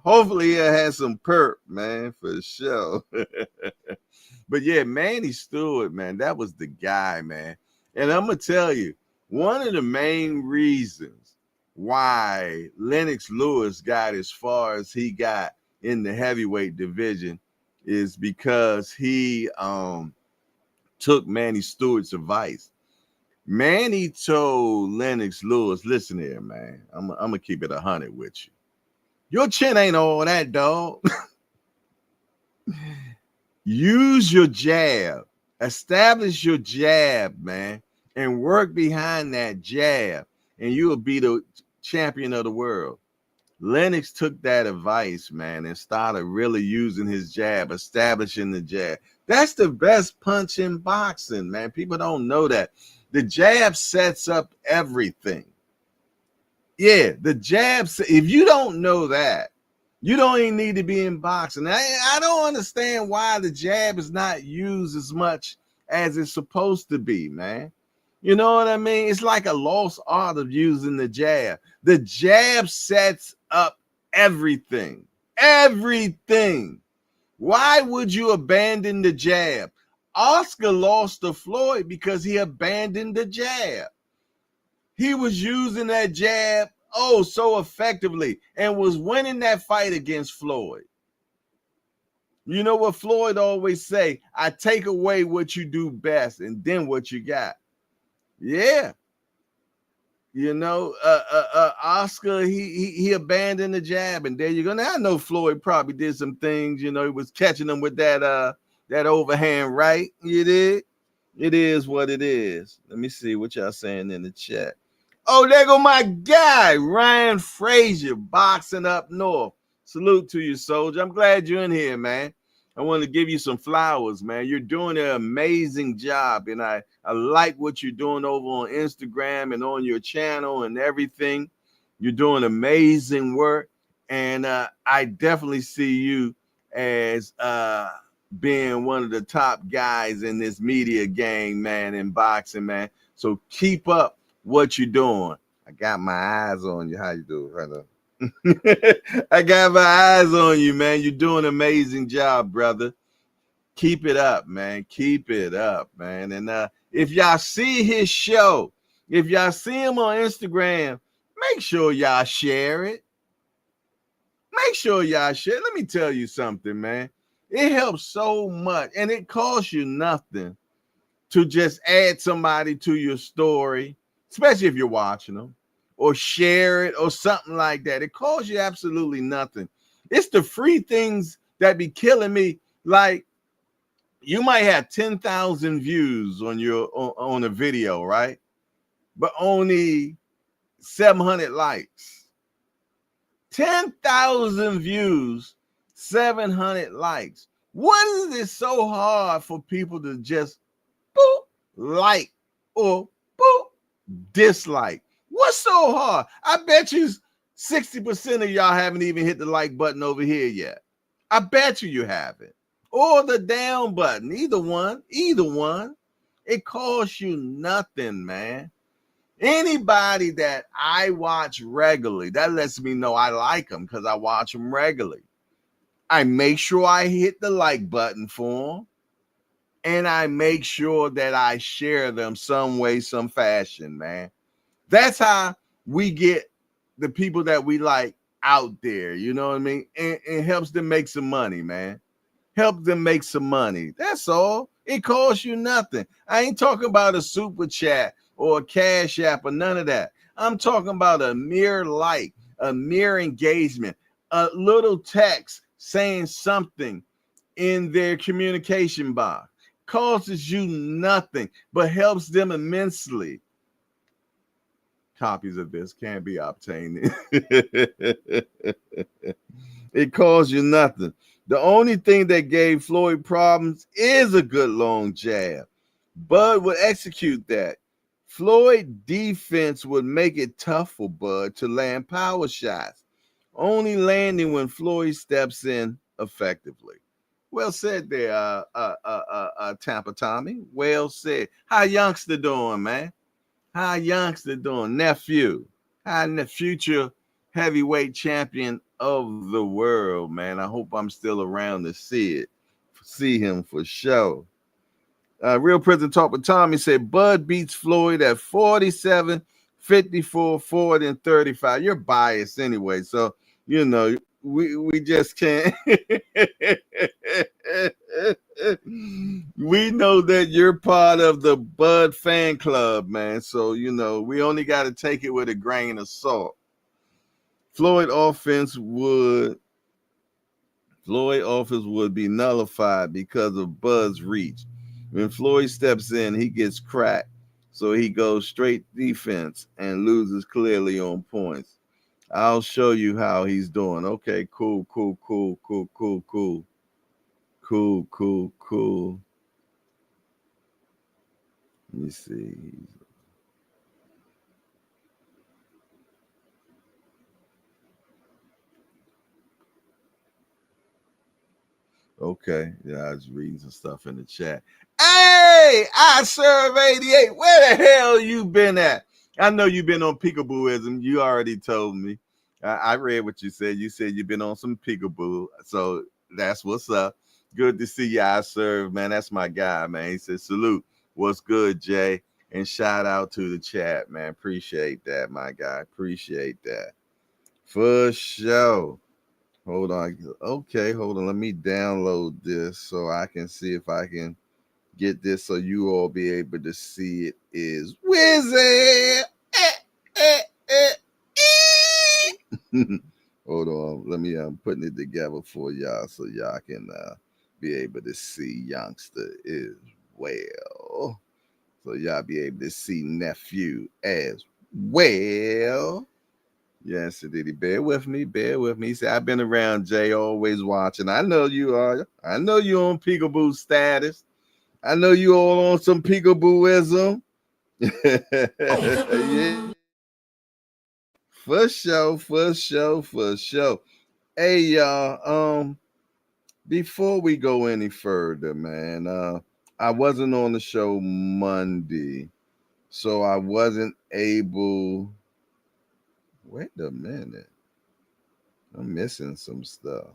Hopefully he has some perk, man, for sure. But yeah, Manny Stewart, man, that was the guy, man. And I'm gonna tell you, one of the main reasons why Lennox Lewis got as far as he got in the heavyweight division is because he took Manny Stewart's advice. Manny told Lennox Lewis, listen here, man, I'm gonna keep it 100 with you. Your chin ain't all that, dog. Use your jab. Establish your jab, man, and work behind that jab, and you will be the champion of the world. Lennox took that advice, man, and started really using his jab, establishing the jab. That's the best punch in boxing, man. People don't know that. The jab sets up everything. Yeah, the jab. If you don't know that, you don't even need to be in boxing. I don't understand why the jab is not used as much as it's supposed to be, man. You know what I mean? It's like a lost art of using the jab. The jab sets up everything. Everything. Why would you abandon the jab? Oscar lost to Floyd because he abandoned the jab. He was using that jab so effectively and was winning that fight against Floyd. You know what Floyd always say? I take away what you do best and then what you got. Yeah. You know, Oscar, he abandoned the jab, and there you go. Now I know Floyd probably did some things, you know, he was catching them with that overhand right. You did? It is what it is. Let me see what y'all saying in the chat. Oh, there go my guy, Ryan Frazier, boxing up north. Salute to you, soldier. I'm glad you're in here, man. I want to give you some flowers, man. You're doing an amazing job, and I like what you're doing over on Instagram and on your channel and everything. You're doing amazing work, and I definitely see you as being one of the top guys in this media game, man, in boxing, man. So keep up what you're doing. I got my eyes on you. How you doing, brother? I got my eyes on you, man. You're doing an amazing job, brother. Keep it up, man. Keep it up, man. And if y'all see his show, if y'all see him on Instagram, make sure y'all share it. Make sure y'all share. Let me tell you something, man. It helps so much, and it costs you nothing to just add somebody to your story, especially if you're watching them, or share it or something like that. It costs you absolutely nothing. It's the free things that be killing me. Like, you might have 10,000 views on your on a video, right? But only 700 likes. 10,000 views, 700 likes. What is it so hard for people to just boop, like or boop, dislike? What's so hard? I bet you 60% of y'all haven't even hit the like button over here yet. I bet you haven't. Or the down button, either one. It costs you nothing, man. Anybody that I watch regularly, that lets me know I like them because I watch them regularly. I make sure I hit the like button for them, and I make sure that I share them some way, some fashion, man. That's how we get the people that we like out there, you know what I mean? And it helps them make some money, man. Help them make some money. That's all. It costs you nothing. I ain't talking about a super chat or a cash app or none of that. I'm talking about a mere like, a mere engagement, a little text saying something in their communication box. Costs you nothing, but helps them immensely. Copies of this can be obtained. It costs you nothing. The only thing that gave Floyd problems is a good long jab. Bud would execute that. Floyd defense would make it tough for Bud to land power shots, only landing when Floyd steps in effectively. Well said there, Tampa Tommy. Well said. How youngster doing, man? How youngster doing? Nephew. How the future heavyweight champion of the world, man. I hope I'm still around to see him for sure. Real Prison Talk with Tommy said Bud beats Floyd at 47, 54, 40, and 35. You're biased anyway, so you know we just can't. We know that you're part of the Bud fan club, man. So you know we only got to take it with a grain of salt. Floyd offense would be nullified because of Bud's reach. When Floyd steps in, he gets cracked, so he goes straight defense and loses clearly on points. I'll show you how he's doing. Okay, cool. Let me see. Okay, yeah, I was reading some stuff in the chat. Hey, I serve 88. Where the hell you been at? I know you've been on peekabooism. You already told me. I read what you said. You said you've been on some peekaboo. So that's what's up. Good to see you, I serve, man. That's my guy, man. He said, salute. What's good, Jay? And shout out to the chat, man. Appreciate that, my guy. Appreciate that. For sure. Hold on. Okay, hold on. Let me download this so I can see if I can get this so you all be able to see it is Wizard. Hold on. Let me I'm putting it together for y'all so y'all can be able to see youngster as well. So y'all be able to see nephew as well. Yes, did he? Bear with me. He said, I've been around Jay, always watching. I know you are. I know you on peekaboo status. I know you all on some peekabooism. Yeah. For sure. Hey, y'all. Before we go any further, man, I wasn't on the show Monday, so I wasn't able. Wait a minute. I'm missing some stuff.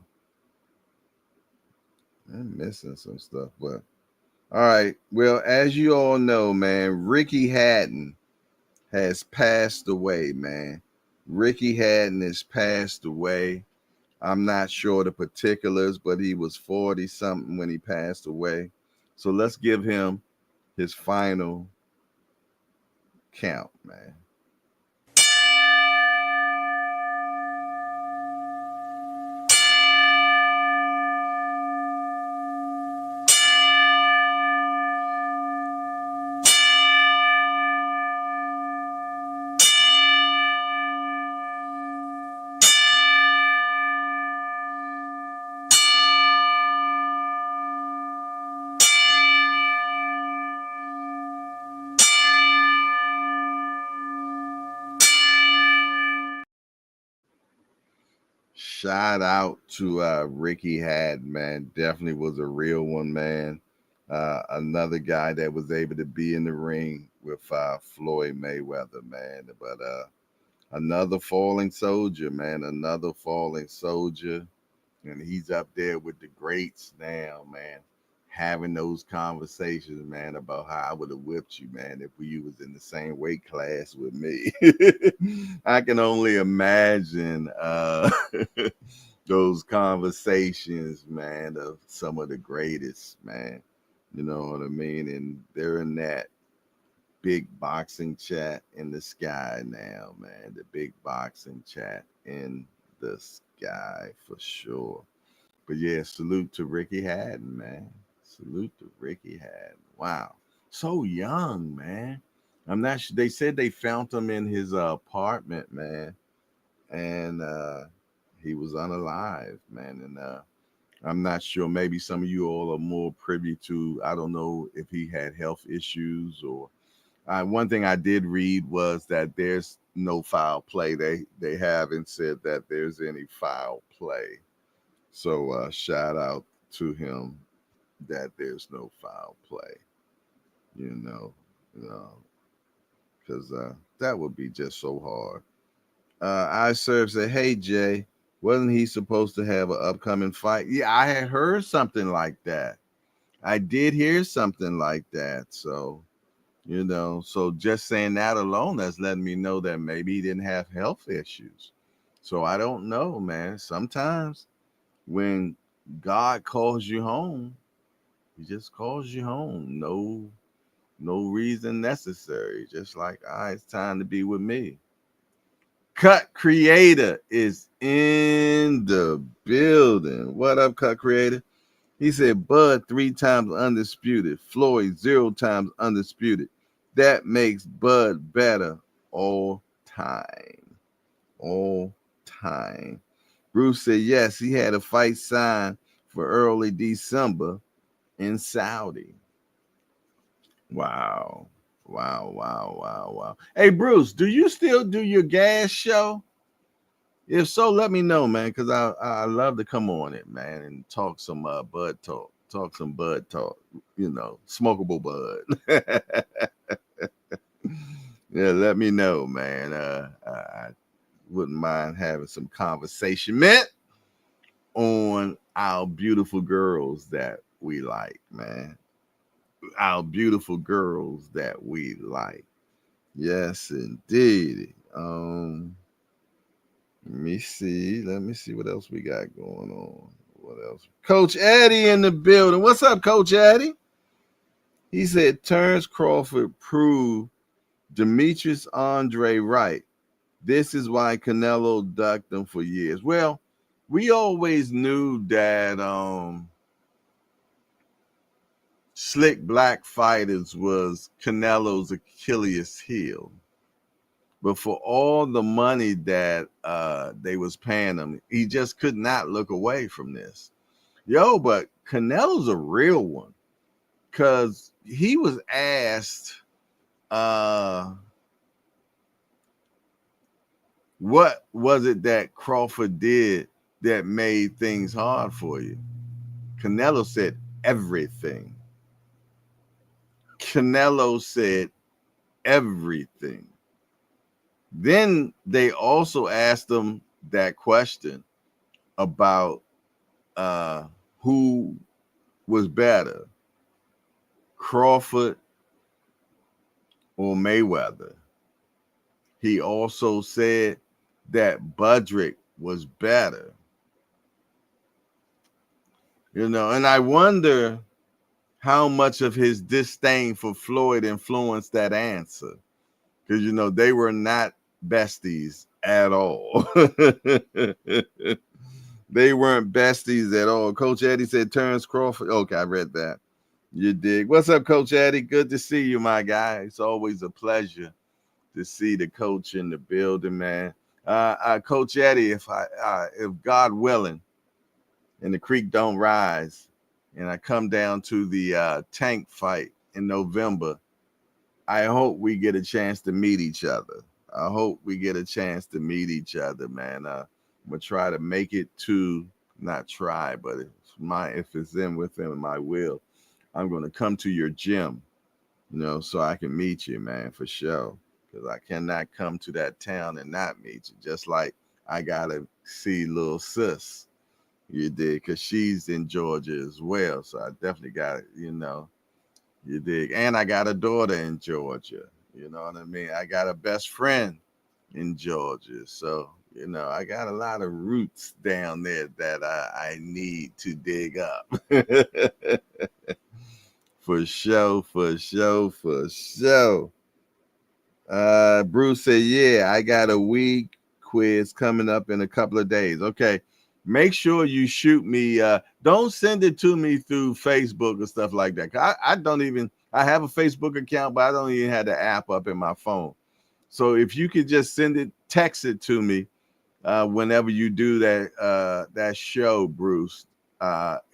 I'm missing some stuff, but all right. Well, as you all know, man, Ricky Hatton has passed away, man. Ricky Hatton has passed away. I'm not sure the particulars, but he was 40 something when he passed away. So let's give him his final count, man. Shout out to Ricky Hatton, man. Definitely was a real one, man. Another guy that was able to be in the ring with Floyd Mayweather, man. But another falling soldier, man. Another falling soldier. And he's up there with the greats now, man. Having those conversations, man, about how I would have whipped you, man, if you was in the same weight class with me. I can only imagine those conversations, man, of some of the greatest, man. You know what I mean? And they're in that big boxing chat in the sky now, man. The big boxing chat in the sky for sure. But yeah, salute to Ricky Hatton, man. Salute to Ricky Hatton. Wow. So young, man. I'm not sure. They said they found him in his apartment, man. And he was unalive, man. And I'm not sure. Maybe some of you all are more privy to, I don't know if he had health issues or one thing I did read was that there's no foul play. They haven't said that there's any foul play. So shout out to him that there's no foul play, you know, because that would be just so hard. I serve said, "Hey Jay, wasn't he supposed to have an upcoming fight?" Yeah, I had heard something like that. I did hear something like that. So so just saying that alone, that's letting me know that maybe he didn't have health issues. So I don't know, man. Sometimes when God calls you home, he just calls you home. No reason necessary. Just like, all right, it's time to be with me. Cut Creator is in the building. What up, Cut Creator? He said, Bud 3 times undisputed. Floyd 0 times undisputed. That makes Bud better all time. All time. Bruce said, yes, he had a fight signed for early December in Saudi. Wow. Wow. Hey, Bruce, do you still do your gas show? If so, let me know, man, because I love to come on it, man, and talk some bud talk. Talk some bud talk, smokable bud. Yeah, let me know, man. I wouldn't mind having some conversation, man, on our beautiful girls that we like, man. Our beautiful girls that we like. Yes, indeed. Let me see what else we got going on. What else? Coach Eddie in the building. What's up, Coach Eddie? He said Terrence Crawford proved Demetrius Andre right. This is why Canelo ducked him for years. Well, we always knew that slick black fighters was Canelo's Achilles heel. But for all the money that they was paying him, he just could not look away from this. But Canelo's a real one, because he was asked what was it that Crawford did that made things hard for you. Canelo said everything. Canelo said everything. Then they also asked him that question about who was better, Crawford or Mayweather. He also said that Budrick was better. You know, and I wonder how much of his disdain for Floyd influenced that answer. Because, you know, they were not besties at all. They weren't besties at all. Coach Eddie said Terrence Crawford. Okay, I read that. You dig. What's up, Coach Eddie? Good to see you, my guy. It's always a pleasure to see the coach in the building, man. Coach Eddie, if God willing and the creek don't rise and I come down to the tank fight in November, I hope we get a chance to meet each other. I hope we get a chance to meet each other, man. I'm gonna try to make it to, not try, but if it's within my will, I'm gonna come to your gym, you know, so I can meet you, man, for sure. Because I cannot come to that town and not meet you. Just like I gotta see little sis, you did, because she's in Georgia as well. So I definitely got, you know, you dig. And I got a daughter in Georgia. You know what I mean? I got a best friend in Georgia. So, you know, I got a lot of roots down there that I need to dig up. For sure, for sure, for sure. Bruce said, yeah, I got a week quiz coming up in a couple of days. Okay. Make sure you shoot me. Don't send it to me through Facebook or stuff like that. I have a Facebook account, but I don't even have the app up in my phone. So if you could just text it to me whenever you do that show, Bruce,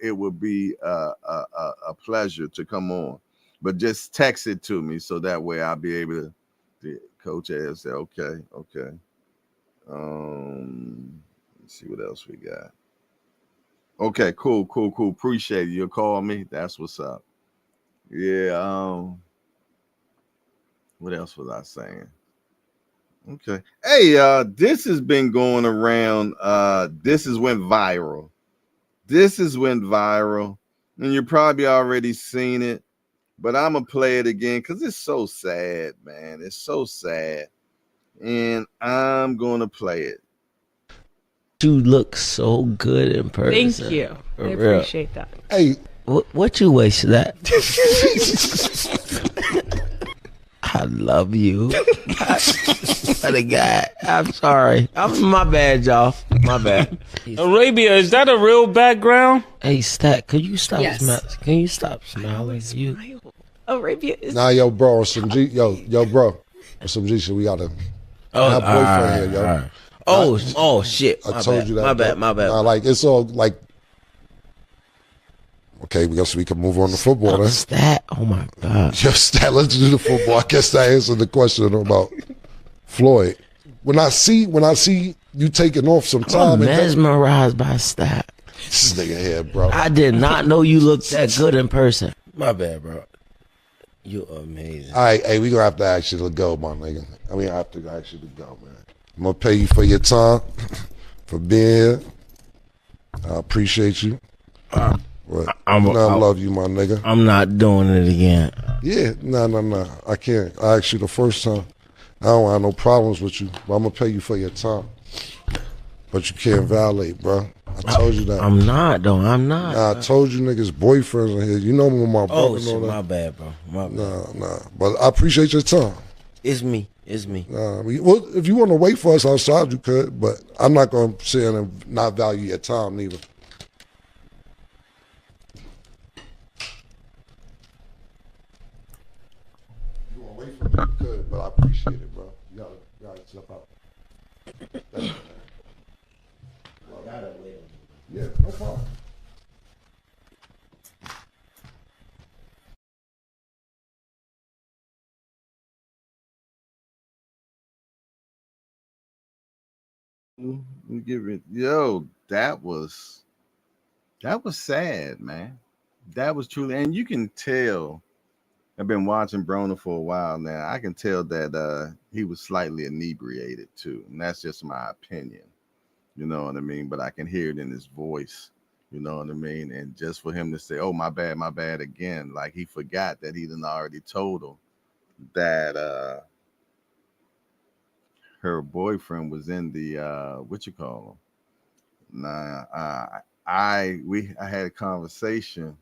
it would be a pleasure to come on. But just text it to me so that way I'll be able to Coach A say, okay. Let's see what else we got. Okay, cool. Appreciate it. You'll call me. That's what's up. Yeah. What else was I saying? Okay. Hey, this has been going around. This went viral. And you probably already seen it, but I'm gonna play it again because it's so sad, man. It's so sad. And I'm gonna play it. You look so good in person. Thank you. For I real. appreciate that. Hey, What you wasted that? I love you. What a guy. I'm sorry. My bad, y'all. My bad. Arabia, is that a real background? Hey, Stat, could you stop Yes. Can you stop smiling? You Arabia is nah, yo, bro, some G, yo, bro, some G shit. We got a my boyfriend here, yo. right. Oh shit. I told you that. My bad. Nah, like it's all like. Okay, we can move on to football then. Stat. Oh my god. Yo, Stat, let's do the football. I guess that answered the question about Floyd. When I see you taking off some I'm time, mesmerized by Stat. this nigga here, bro. I did not know you looked that good in person. My bad, bro. You're amazing. All right, hey, we gonna have to ask you to go, my nigga. I mean, I have to ask you to go, man. I'm gonna pay you for your time, for being here. I appreciate you. But I love you, my nigga. I'm not doing it again. Yeah, no. I can't. I asked you the first time. I don't have no problems with you, but I'm gonna pay you for your time. But you can't violate, bro. I told you that. I'm not, though. I'm not. Nah, I told you niggas boyfriends in here. You know when my brother shit, know that. my bad, bro. My bad. Nah. But I appreciate your time. It's me. Nah, well, if you want to wait for us outside, you could, but I'm not going to sit in and not value your time neither. You want to wait for me, you could, but I appreciate it, bro. You gotta step out. Yeah, no problem. Yo, that was sad, man. That was truly, and you can tell. I've been watching Broner for a while now. I can tell that he was slightly inebriated too, and that's just my opinion. You know what I mean? But I can hear it in his voice. You know what I mean? And just for him to say, "Oh, my bad again," like he forgot that he done already told him that her boyfriend was in the what you call him? Nah, I had a conversation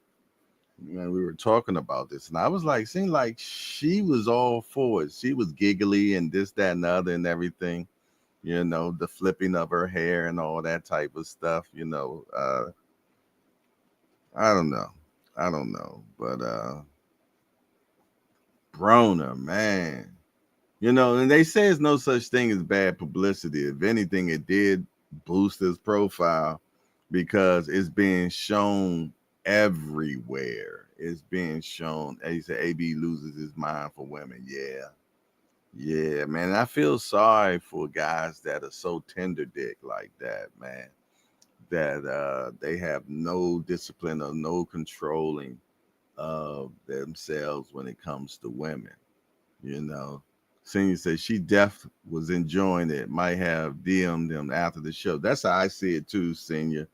and we were talking about this, and I was like, seemed like she was all for it. She was giggly and this, that, and the other, and everything. You know, the flipping of her hair and all that type of stuff. You know, I don't know, but Broner, man. You know, and they say there's no such thing as bad publicity. If anything, it did boost his profile because it's being shown everywhere. It's being shown. He said AB loses his mind for women. Yeah. Yeah, man. And I feel sorry for guys that are so tender dick like that, man. That they have no discipline or no controlling of themselves when it comes to women. You know, Senior said she def was enjoying it. Might have DM'd them after the show. That's how I see it too, Senior.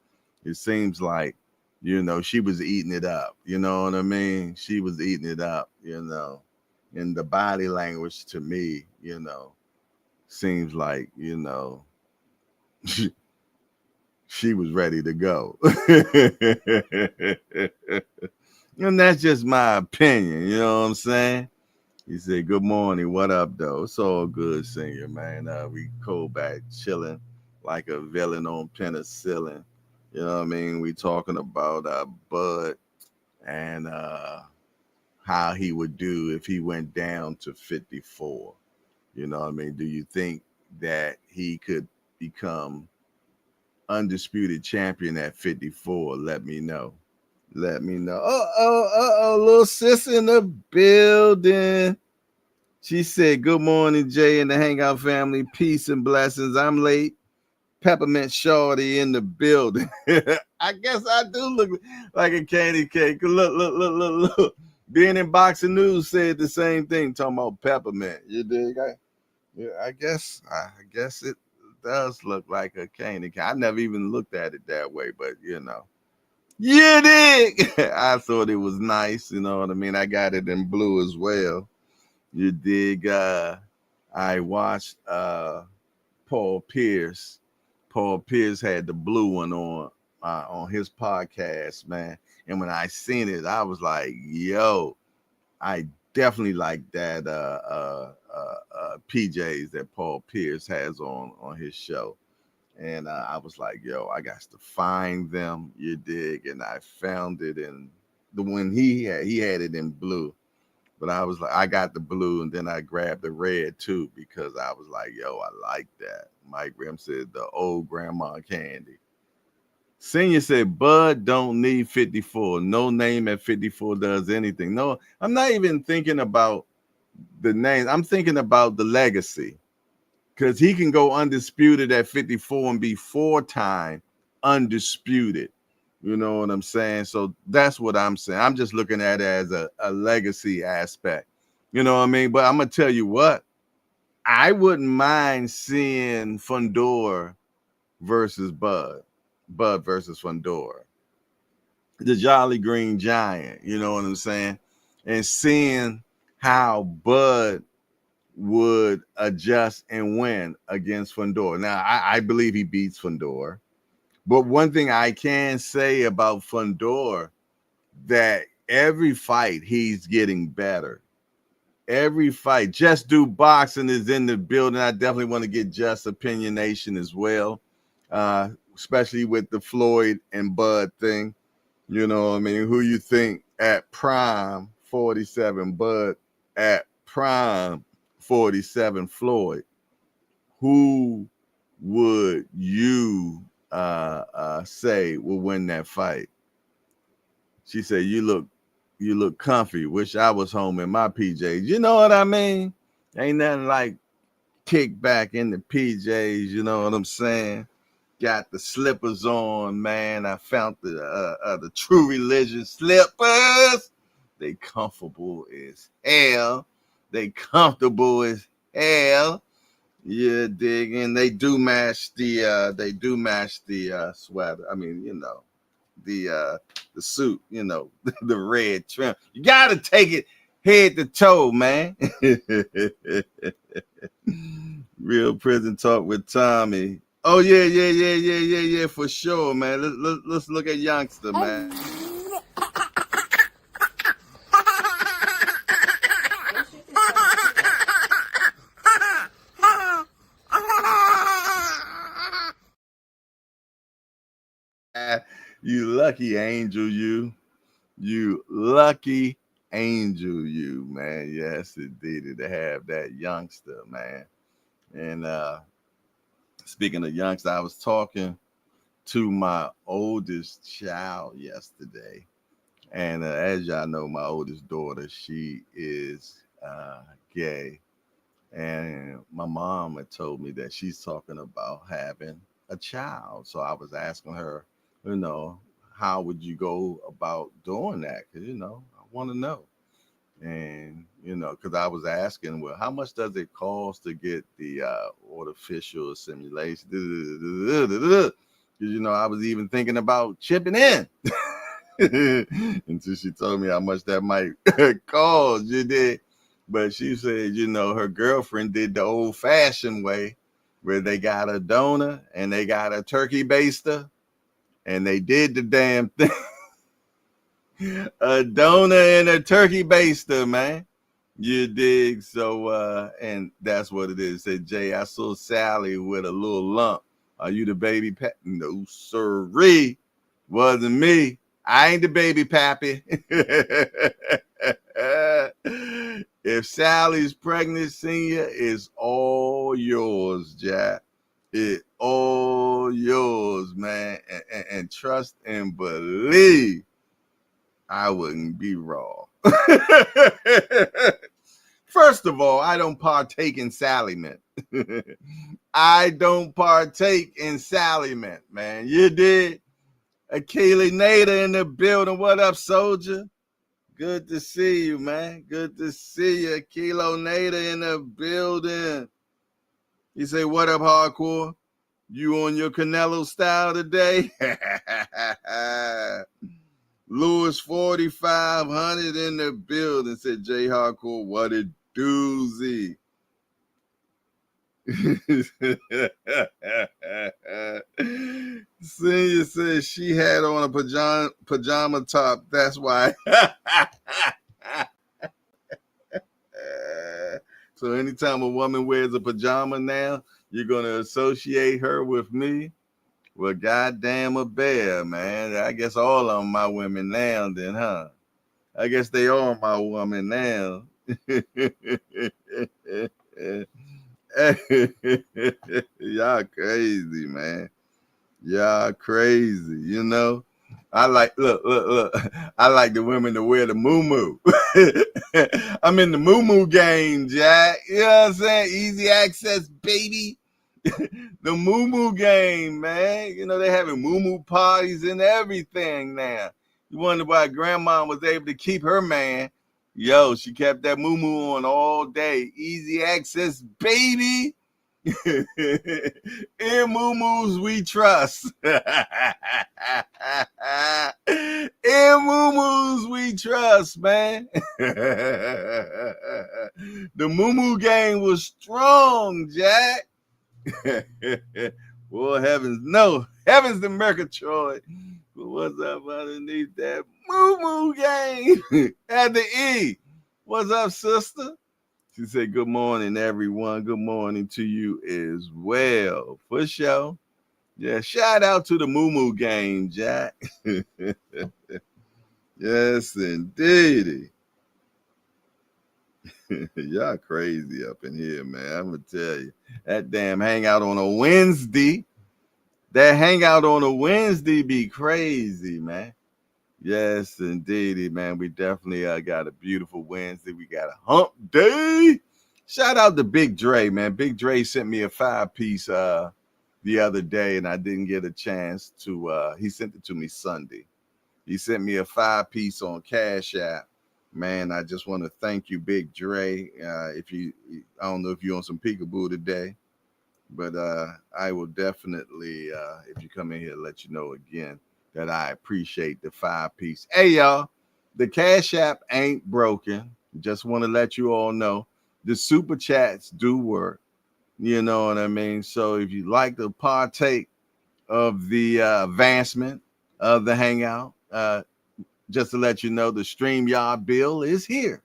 It seems like, you know, she was eating it up. You know what I mean? She was eating it up, you know. And the body language to me, you know, seems like, you know, she was ready to go. And that's just my opinion, you know what I'm saying? He said, "Good morning. What up, though? It's all good, Senior, man. We cold back chilling like a villain on penicillin. You know what I mean? We talking about Bud and how he would do if he went down to 54. You know what I mean? Do you think that he could become undisputed champion at 54? Let me know. Let me know. Little sis in the building. She said, "Good morning, Jay and the Hangout family. Peace and blessings. I'm late. Peppermint Shorty in the building." I guess I do look like a candy cake. Look. Being in Boxing News said the same thing, talking about peppermint. You dig? I guess it does look like a candy cake. I never even looked at it that way, but you know. You dig? I thought it was nice. You know what I mean? I got it in blue as well. You dig? I watched Paul Pierce. Paul Pierce had the blue one on his podcast, man. And when I seen it, I was like, "Yo, I definitely like that PJs that Paul Pierce has on his show." And I was like, "Yo, I got to find them." You dig? And I found it in the one he had it in blue. But I was like, I got the blue and then I grabbed the red too because I was like, "Yo, I like that." Mike Graham said the old grandma candy. Senior said, "Bud don't need 54. No name at 54 does anything." No, I'm not even thinking about the name. I'm thinking about the legacy because he can go undisputed at 54 and be 4-time undisputed. You know what I'm saying? So that's what I'm saying. I'm just looking at it as a legacy aspect. You know what I mean? But I'm going to tell you what, I wouldn't mind seeing Fundora versus Bud versus Fundora, the Jolly Green Giant. You know what I'm saying? And seeing how Bud would adjust and win against Fundora. Now, I believe he beats Fundora. But one thing I can say about Fundora, that every fight he's getting better. Every fight. Just Do Boxing is in the building. I definitely want to get Just Opinionation as well, especially with the Floyd and Bud thing. You know what I mean? Who you think at prime 47 Bud, at prime 47 Floyd? Who would you say will win that fight? She said, you look comfy. Wish I was home in my PJs. You know what I mean? Ain't nothing like kick back in the PJs. You know what I'm saying? Got the slippers on, man. I found the True Religion slippers. They comfortable as hell. They comfortable as hell. Yeah, dig. And they do match the sweater. I mean, you know. the suit, you know, the red trim. You gotta take it head to toe, man. Real prison talk with Tommy. Oh yeah, for sure, man. Let's look at youngster, man. You lucky angel, you lucky angel, you man. Yes, indeed, to have that youngster, man. And speaking of youngster, I was talking to my oldest child yesterday, and as y'all know, my oldest daughter, she is gay, and my mom had told me that she's talking about having a child. So I was asking her, you know, how would you go about doing that? Because, you know, I want to know. And, you know, because I was asking, well, how much does it cost to get the artificial simulation? Because, you know, I was even thinking about chipping in. Until she told me how much that might cost. You did. But she said, you know, her girlfriend did the old fashioned way where they got a donor and they got a turkey baster and they did the damn thing. A donor and a turkey baster, man. You dig? So, and that's what it is. Said Jay, I saw Sally with a little lump. Are you the baby pet? No, sirree. Wasn't me. I ain't the baby pappy. If Sally's pregnant, senior, it's all yours, Jack. It all yours, man. And trust and believe I wouldn't be wrong. First of all, I don't partake in sallyment. I don't partake in sallyment, man. You did? Akili Nader in the building. What up, soldier? Good to see you, man. Good to see you. Kilo Nader in the building. You say, what up, hardcore? You on your Canelo style today? Lewis 4500 in the building. Said Jay Hardcore, what a doozy. Senior says she had on a pajama top. That's why. So anytime a woman wears a pajama now, you're going to associate her with me? Well, goddamn a bear, man. I guess all of them my women now then, huh? I guess they are my woman now. Y'all crazy, man. Y'all crazy, you know. I like look. I like the women to wear the muumuu. I'm in the muumuu game, Jack. You know what I'm saying? Easy access, baby. The muumuu game, man. You know they having muumuu parties and everything now. You wonder why grandma was able to keep her man. Yo, she kept that muumuu on all day. Easy access, baby. In muumuus we trust. In muumuus we trust, man. The muumuu game was strong, Jack. Well, heavens, no. Heavens to Murgatroyd. But what's up underneath that muumuu game? At the E. What's up, sister? She said, good morning, everyone. Good morning to you as well. For sure. Yeah, shout out to the muumuu game, Jack. Yes, indeed. Y'all crazy up in here, man. I'm going to tell you. That damn hangout on a Wednesday. That hangout on a Wednesday be crazy, man. Yes, indeed, man. We definitely got a beautiful Wednesday. We got a hump day. Shout out to Big Dre, man. Big Dre sent me a 5-piece the other day, and I didn't get a chance to. He sent it to me Sunday. He sent me a 5-piece on Cash App. Man, I just want to thank you, Big Dre. I don't know if you're on some peekaboo today, but I will definitely, if you come in here, let you know again. that I appreciate the 5-piece. Hey, y'all, the Cash App ain't broken. Just want to let you all know the super chats do work. You know what I mean? So if you'd like to partake of the advancement of the hangout, just to let you know, the StreamYard bill is here.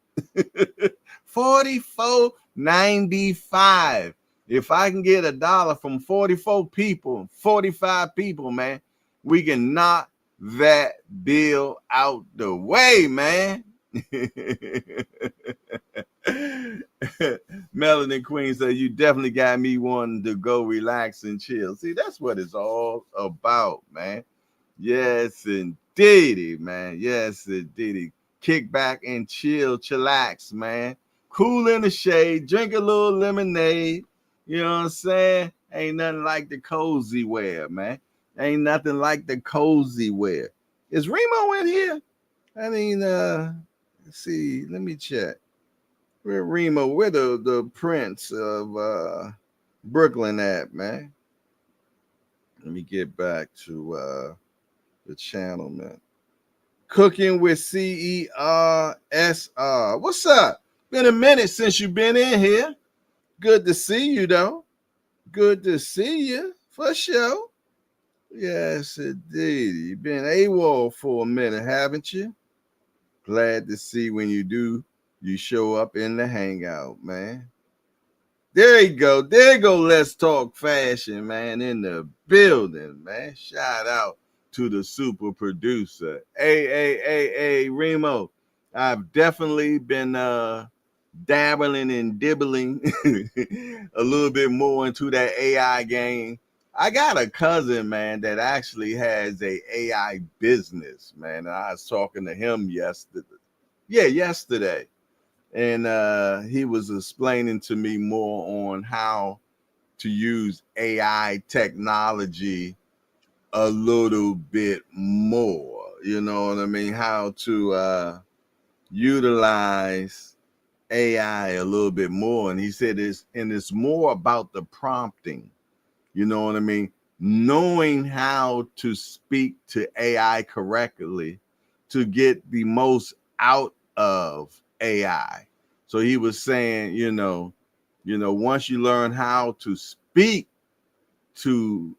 $44.95. If I can get $1 from 44 people, 45 people, man, we can knock that bill out the way, man. Melanie Queen said, you definitely got me wanting to go relax and chill. See, that's what it's all about, man. Yes, indeedy, man. Yes, indeedy. Kick back and chillax, man. Cool in the shade, drink a little lemonade. You know what I'm saying? Ain't nothing like the cozy wear, man. Ain't nothing like the cozy wear. Is Remo in here? I mean, let's see. Let me check. Where Remo? Where the prince of Brooklyn at, man? Let me get back to the channel, man. Cooking with CERSR. What's up? Been a minute since you've been in here. Good to see you, though. Good to see you, for sure. Yes, indeed. You've been AWOL for a minute, haven't you? Glad to see when you show up in the hangout, man. There you go. There you go. Let's talk fashion, man, in the building, man. Shout out to the super producer. Hey, Remo. I've definitely been dabbling and dibbling a little bit more into that AI game. I got a cousin, man, that actually has a AI business, man. I was talking to him yesterday. Yeah, yesterday. And he was explaining to me more on how to use AI technology a little bit more. You know what I mean? How to utilize AI a little bit more. And he said it's more about the prompting. You know what I mean? Knowing how to speak to AI correctly to get the most out of AI. So he was saying, once you learn how to speak to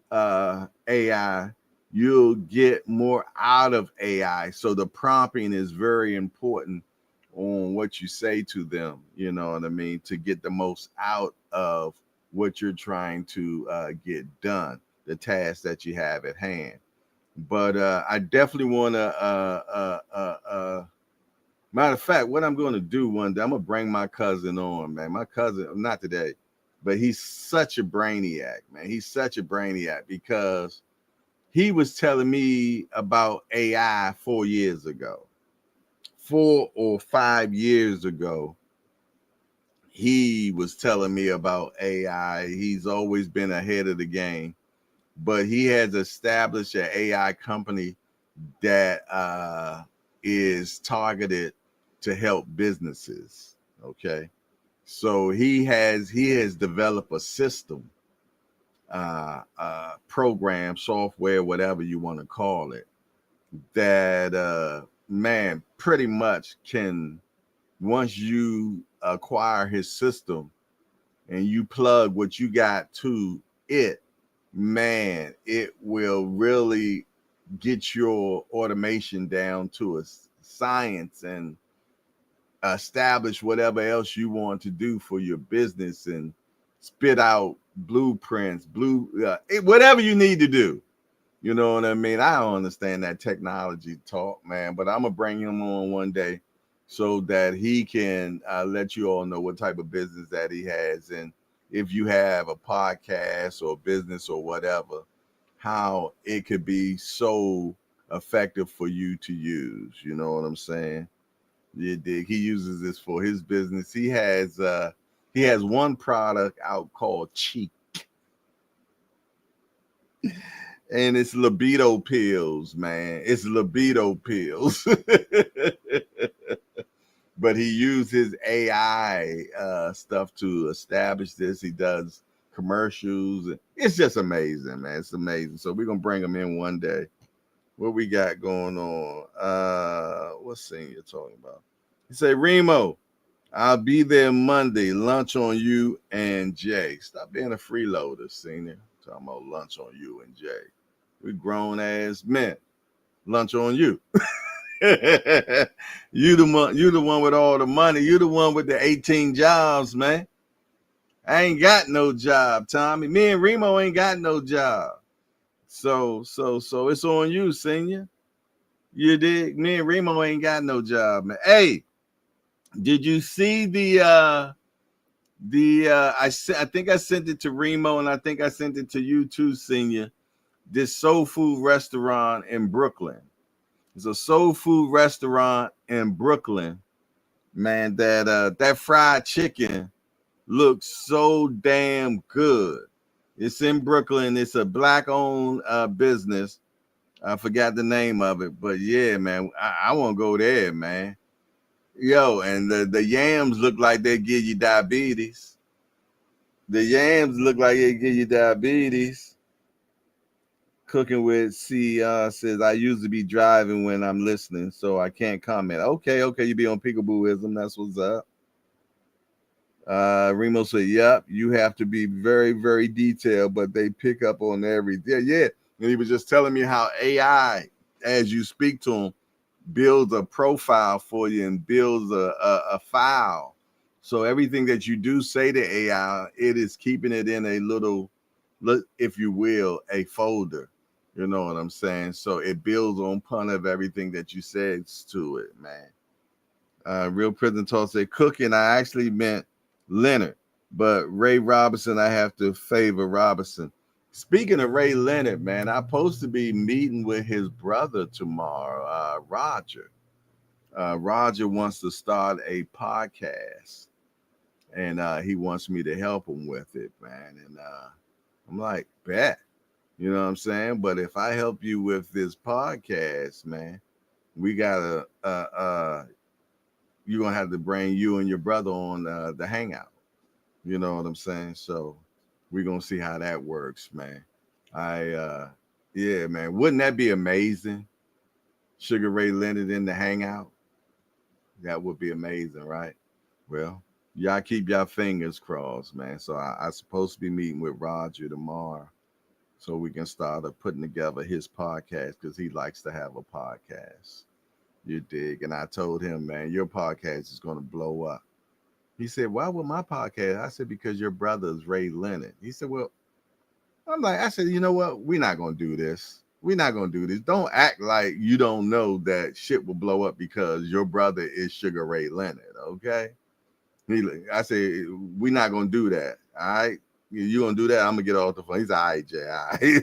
AI, you'll get more out of AI. So the prompting is very important on what you say to them, you know what I mean, to get the most out of what you're trying to get done, the task that you have at hand. But I definitely want to, matter of fact, what I'm going to do one day, I'm going to bring my cousin on, man. My cousin, not today, but he's such a brainiac, man. He's such a brainiac because he was telling me about AI 4 years ago. 4 or 5 years ago, he was telling me about AI. He's always been ahead of the game, but he has established an AI company that is targeted to help businesses. Okay. So he has developed a system, program, software, whatever you want to call it, that man pretty much can, once you acquire his system and you plug what you got to it, man, it will really get your automation down to a science and establish whatever else you want to do for your business and spit out blueprints, whatever you need to do. You know what I mean? I don't understand that technology talk, man, but I'm gonna bring him on one day so that he can let you all know what type of business that he has, and if you have a podcast or business or whatever, how it could be so effective for you to use. You know what I'm saying? Yeah, dig. He uses this for his business. He has one product out called Cheek, and it's libido pills, man. It's libido pills. But he used his AI stuff to establish this. He does commercials. It's just amazing, man. It's amazing. So we're gonna bring him in one day What we got going on? What's Senior talking about? He say, Remo, I'll be there Monday. Lunch on you and Jay. Stop being a freeloader, Senior. Talking about lunch on you and Jay. We grown ass men. Lunch on you. You the one with all the money. You the one with the 18 jobs, man. I ain't got no job, Tommy. Me and Remo ain't got no job. So it's on you, Senior. You dig? Me and Remo ain't got no job, man. Hey, did you see I think I sent it to Remo and I think I sent it to you too, Senior. This soul food restaurant in Brooklyn. It's a soul food restaurant in Brooklyn, man. That fried chicken looks so damn good. It's in Brooklyn. It's a black-owned business. I forgot the name of it, but yeah, man, I want to go there, man. Yo, and the yams look like they give you diabetes. The yams look like they give you diabetes. Cooking with says I usually be driving when I'm listening, so I can't comment. Okay, you be on peekabooism. That's what's up. Remo said, "Yep, you have to be very, very detailed, but they pick up on everything." Yeah. And he was just telling me how AI, as you speak to him, builds a profile for you and builds a file. So everything that you do say to AI, it is keeping it in a little, if you will, a folder. You know what I'm saying? So it builds on pun of everything that you said to it, man. Real Prison Talk said cooking. I actually meant Leonard, but Ray Robinson, I have to favor Robinson. Speaking of Ray Leonard, man, I'm supposed to be meeting with his brother tomorrow, Roger. Roger wants to start a podcast, and he wants me to help him with it, man. And I'm like, bet. You know what I'm saying? But if I help you with this podcast, man, we gotta you're gonna have to bring you and your brother on the hangout. You know what I'm saying? So we're gonna see how that works, man. Yeah, man. Wouldn't that be amazing? Sugar Ray Leonard in the hangout. That would be amazing, right? Well, y'all keep y'all fingers crossed, man. So I supposed to be meeting with Roger tomorrow so we can start putting together his podcast because he likes to have a podcast. You dig? And I told him, man, your podcast is going to blow up. He said, why would my podcast? I said, because your brother is Ray Leonard. He said, well, I said, you know what? We're not going to do this. We're not going to do this. Don't act like you don't know that shit will blow up because your brother is Sugar Ray Leonard, okay? I said, we're not going to do that, all right? You going to do that, I'm going to get off the phone. He's all right, Jay, all right?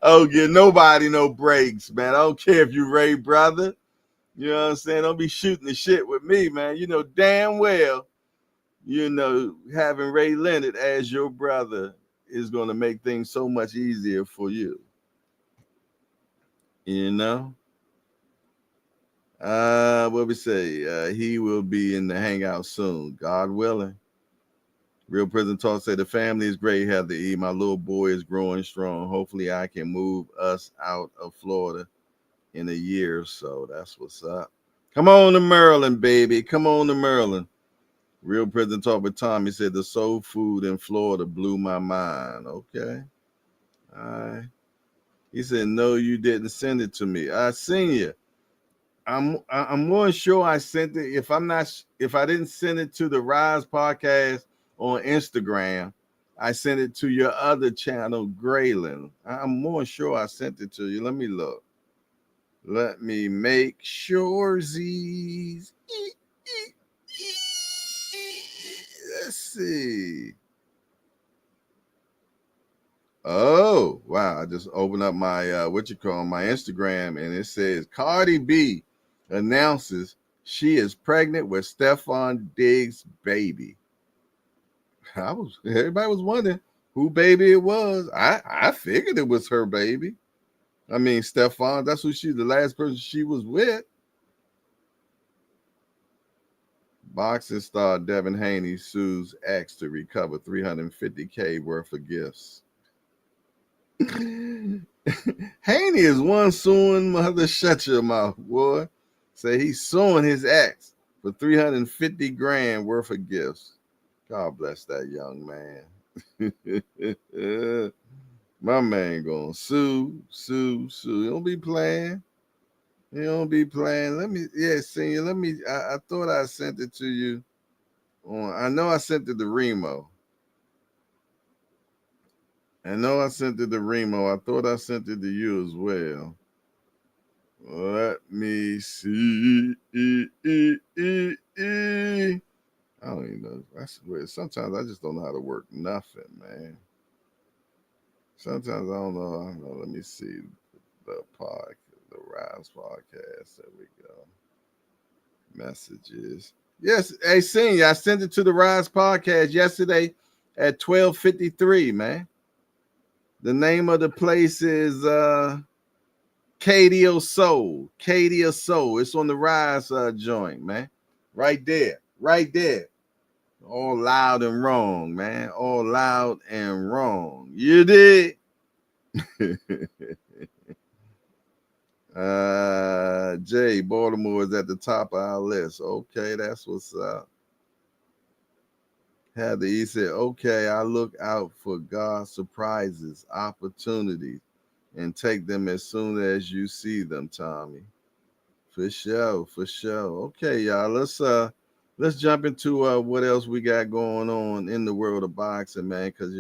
Oh, give nobody no breaks, man. I don't care if you Ray brother. You know what I'm saying? Don't be shooting the shit with me, man. You know damn well, having Ray Leonard as your brother is going to make things so much easier for you. You know? What we say? He will be in the hangout soon, God willing. Real Prison Talk said the family is great, Heather E. My little boy is growing strong. Hopefully I can move us out of Florida in a year or so. That's what's up. Come on to Maryland, baby. Come on to Maryland. Real Prison Talk with Tommy said the soul food in Florida blew my mind. Okay. All right. He said, no, you didn't send it to me. I seen you. I'm more sure I sent it. If I didn't send it to the Rise podcast on Instagram, I sent it to your other channel, Grayland. I'm more sure I sent it to you. Let me look. Let me make sure. Let's see. Oh, wow. I just opened up my my Instagram, and it says Cardi B announces she is pregnant with Stefan Diggs' baby. Everybody was wondering who baby it was. I figured it was her baby. I mean, Stefan, that's who the last person she was with. Boxing star Devin Haney sues ex to recover $350K worth of gifts. Haney is one suing mother. Shut your mouth, boy. Say he's suing his ex for 350 grand worth of gifts. God bless that young man. My man gonna sue. He don't be playing. He don't be playing. Senior, I thought I sent it to you. I know I sent it to Remo. I thought I sent it to you as well. Let me see. I don't even know. That's weird. Sometimes I just don't know how to work nothing, man. Sometimes I don't know. Let me see the Rise podcast. There we go. Messages. Yes, hey, Senior, I sent it to the Rise podcast yesterday at 12:53, man. The name of the place is KDO Soul. KDO Soul. It's on the Rise joint, man. Right there. All loud and wrong, man. All loud and wrong. You did. Jay, Baltimore is at the top of our list. Okay, that's what's up. Heather, he said, okay, I look out for God's surprises, opportunities, and take them as soon as you see them, Tommy. For sure. Okay, y'all, let's jump into what else we got going on in the world of boxing, man, because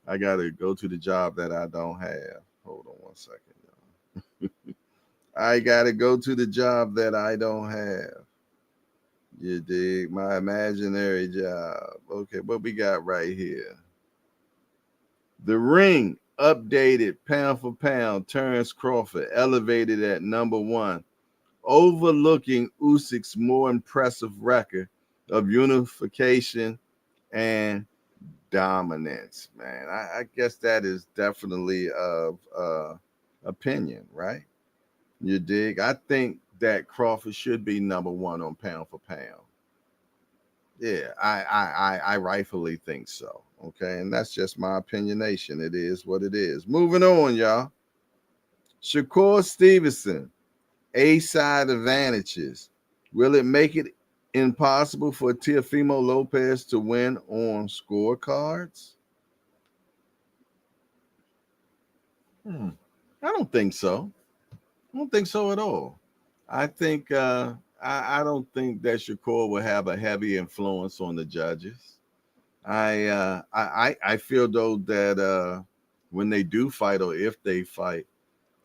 I gotta go to the job that I don't have. Hold on one second, y'all. I gotta go to the job that I don't have. You dig? My imaginary job. Okay, what we got right here? The Ring updated pound for pound turns Crawford elevated at number 1, overlooking Usyk's more impressive record of unification and dominance. Man, I guess that is definitely of opinion, right? You dig? I think that Crawford should be number 1 on pound for pound. Yeah, I rightfully think so. Okay, and that's just my opinionation. It is what it is. Moving on, y'all. Shakur Stevenson, A-side advantages. Will it make it impossible for Teofimo Lopez to win on scorecards? I don't think so. I don't think so at all. I think I don't think that Shakur will have a heavy influence on the judges. I feel though that when they do fight or if they fight,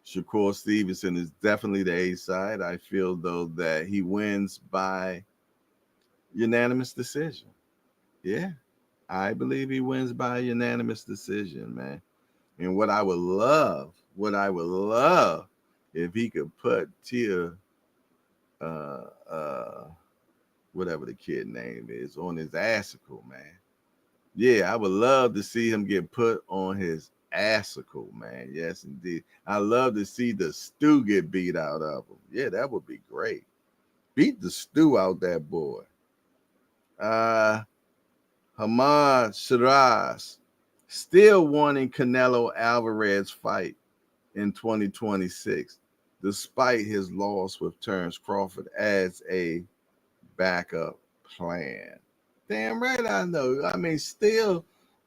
Shakur Stevenson is definitely the A side. I feel though that he wins by unanimous decision. Yeah, I believe he wins by unanimous decision, man. And what I would love if he could put Tia whatever the kid name is on his assicle, man. Yeah, I would love to see him get put on his assicle, man. Yes, indeed. I love to see the stew get beat out of him. Yeah, that would be great. Beat the stew out that boy. Hamad Shiraz still wanting Canelo Alvarez fight in 2026, despite his loss with Terence Crawford as a backup plan. Damn right I know. I mean, still,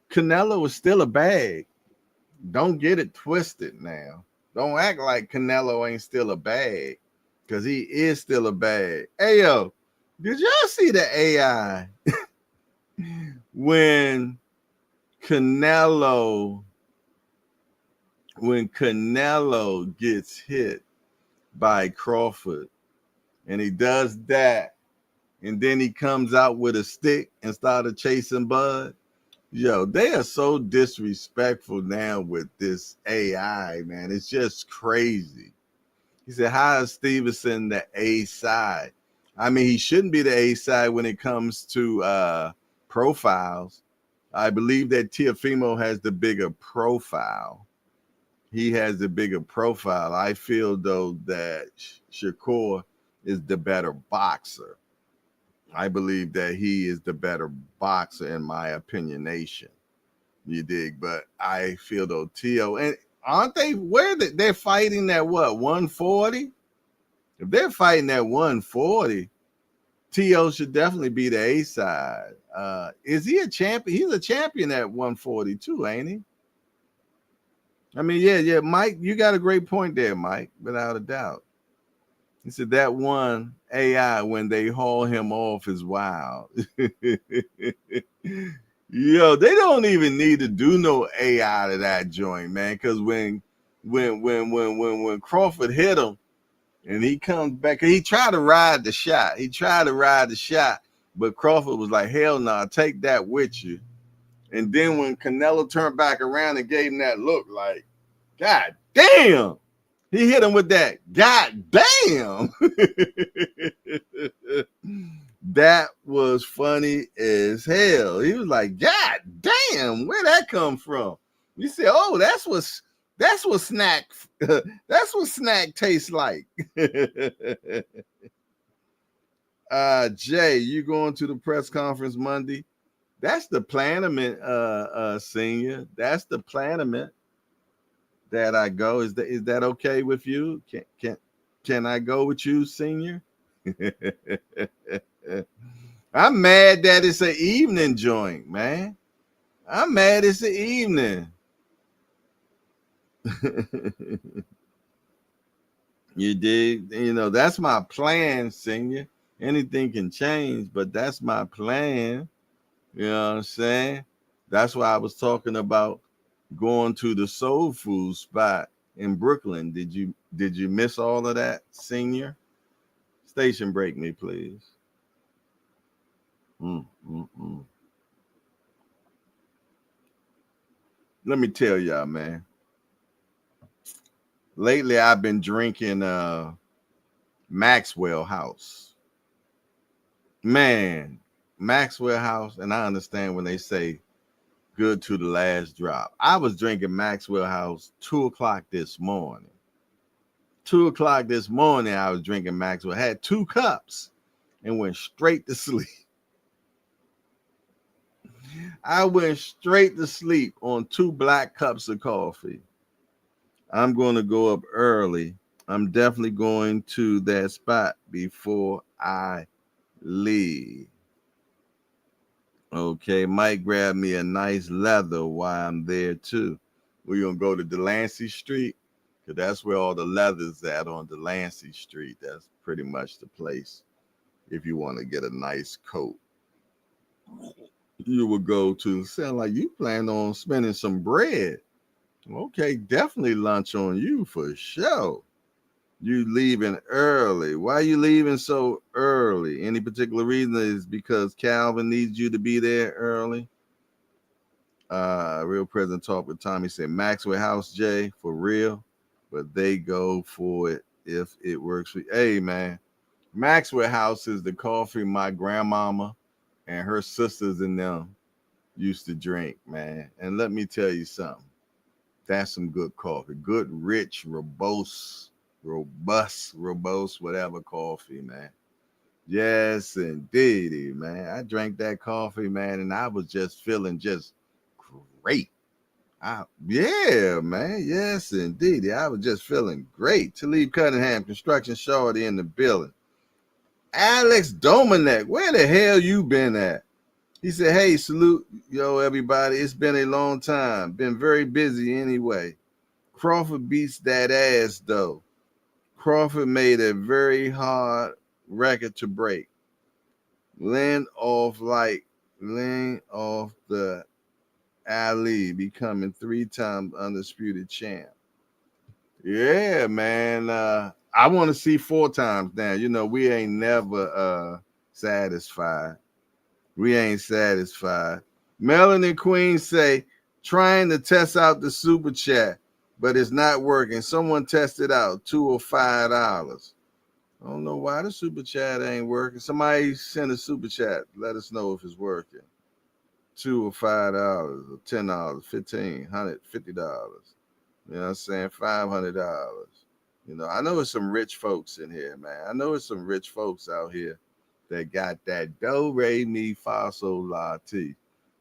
Canelo is still a bag. Don't get it twisted now. Don't act like Canelo ain't still a bag, because he is still a bag. Hey, yo, did y'all see the AI when Canelo gets hit by Crawford and he does that, and then he comes out with a stick and started chasing Bud? Yo, they are so disrespectful now with this AI, man. It's just crazy. He said, how is Stevenson the A side? I mean, he shouldn't be the A side when it comes to profiles. I believe that Teofimo has the bigger profile. He has the bigger profile. I feel, though, that Shakur is the better boxer. I believe that he is the better boxer in my opinionation. You dig? But I feel though T.O. and aren't they they're fighting at what 140? If they're fighting at 140, T.O. should definitely be the A side. Is he a champion? He's a champion at 142, ain't he? I mean, yeah, Mike, you got a great point there, Mike, without a doubt. He said that one AI when they haul him off is wild. Yo, they don't even need to do no AI to that joint, man. Because when Crawford hit him and he comes back, he tried to ride the shot. But Crawford was like, hell no, take that with you. And then when Canelo turned back around and gave him that look, like, God damn. He hit him with that. God damn. That was funny as hell. He was like, God damn, where'd that come from? You said, oh, that's what snack tastes like. Jay, you going to the press conference Monday? That's the planament, senior. That's the planament that I go. Is that okay with you? Can I go with you, senior? I'm mad that it's an evening joint, man. I'm mad it's an evening. You dig? You know, that's my plan, senior. Anything can change, but that's my plan. You know what I'm saying? That's why I was talking about going to the soul food spot in Brooklyn. Did you miss all of that, senior? Station break me, please. Let me tell y'all, man. Lately, I've been drinking Maxwell House. Man, Maxwell House, and I understand when they say good to the last drop. I was drinking Maxwell House 2:00 this morning. 2:00 this morning, I was drinking Maxwell. Had 2 cups and went straight to sleep. I went straight to sleep on 2 black cups of coffee. I'm going to go up early. I'm definitely going to that spot before I leave. Okay, might grab me a nice leather while I'm there too. We're going to go to Delancey Street because that's where all the leather's at on Delancey Street. That's pretty much the place if you want to get a nice coat. You would go to. Sound like you plan on spending some bread. Okay, definitely lunch on you for sure. You leaving early. Why are you leaving so early? Any particular reason? Is because Calvin needs you to be there early? Real President Talk with Tommy said Maxwell House, Jay, for real, but they go for it if it works for you. Hey, man, Maxwell House is the coffee my grandmama and her sisters and them used to drink, man. And let me tell you something. That's some good coffee. Good, rich, robust, whatever coffee, man. Yes, indeed, man. I drank that coffee, man, and I was just feeling just great. Yeah, man. Yes, indeed. I was just feeling great. Talib Cunningham, construction shorty in the building. Alex Dominic, where the hell you been at? He said, hey, salute, yo, everybody. It's been a long time. Been very busy anyway. Crawford beats that ass, though. Crawford made a very hard record to break. Land off the Ali, becoming 3-time undisputed champ. Yeah, man. I want to see 4 times now. You know, we ain't never satisfied. We ain't satisfied. Melanie Queen say, trying to test out the super chat, but it's not working. Someone test it out, $2 or $5. I don't know why the super chat ain't working. Somebody send a super chat. Let us know if it's working. $2 or $5 or $10, $15, $100, $50. You know what I'm saying? $500. You know, I know there's some rich folks in here, man. I know there's some rich folks out here that got that do, re, mi, fa, sol, la, ti.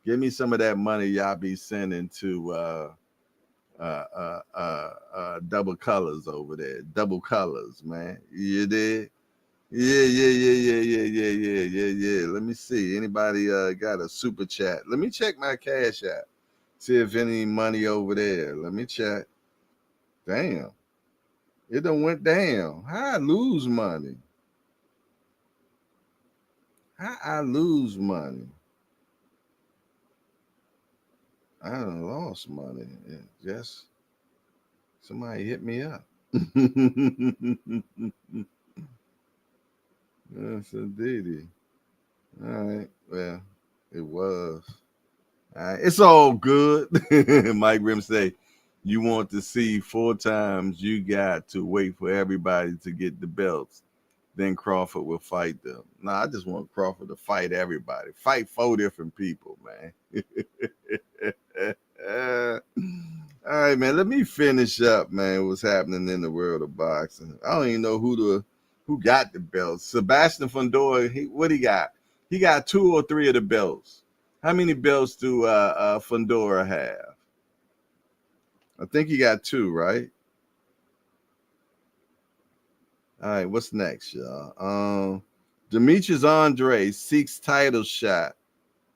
Give me some of that money y'all be sending to double colors over there. Double colors, man. You did? Yeah. Let me see. Anybody got a super chat? Let me check my cash app. See if any money over there. Let me check. Damn. It done went down. How I lose money? How I lose money? I done lost money. It just somebody hit me up. Yes, indeedy. All right. Well, it was. All right. It's all good. Mike Rim say, you want to see 4 times, you got to wait for everybody to get the belts. Then Crawford will fight them. Nah, I just want Crawford to fight everybody. Fight 4 different people, man. All right, man. Let me finish up, man. What's happening in the world of boxing? I don't even know who got the belts. Sebastian Fundora, what he got? He got 2 or 3 of the belts. How many belts do Fundora have? I think he got 2, right? All right, what's next, y'all? Demetrius Andre seeks title shot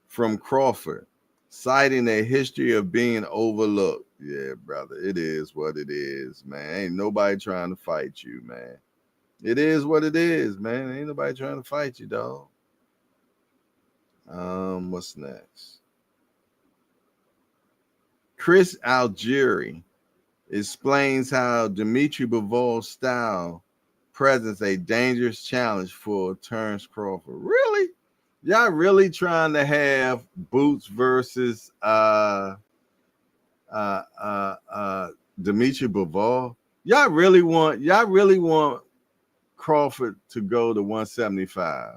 from Crawford, citing a history of being overlooked. Yeah, brother, it is what it is, man. Ain't nobody trying to fight you, man. It is what it is, man. Ain't nobody trying to fight you, dog. What's next? Chris Algieri explains how Dimitri Bivol's style presents a dangerous challenge for Terence Crawford. Really? Y'all really trying to have Boots versus Dimitri Bivol? Y'all really want Crawford to go to 175?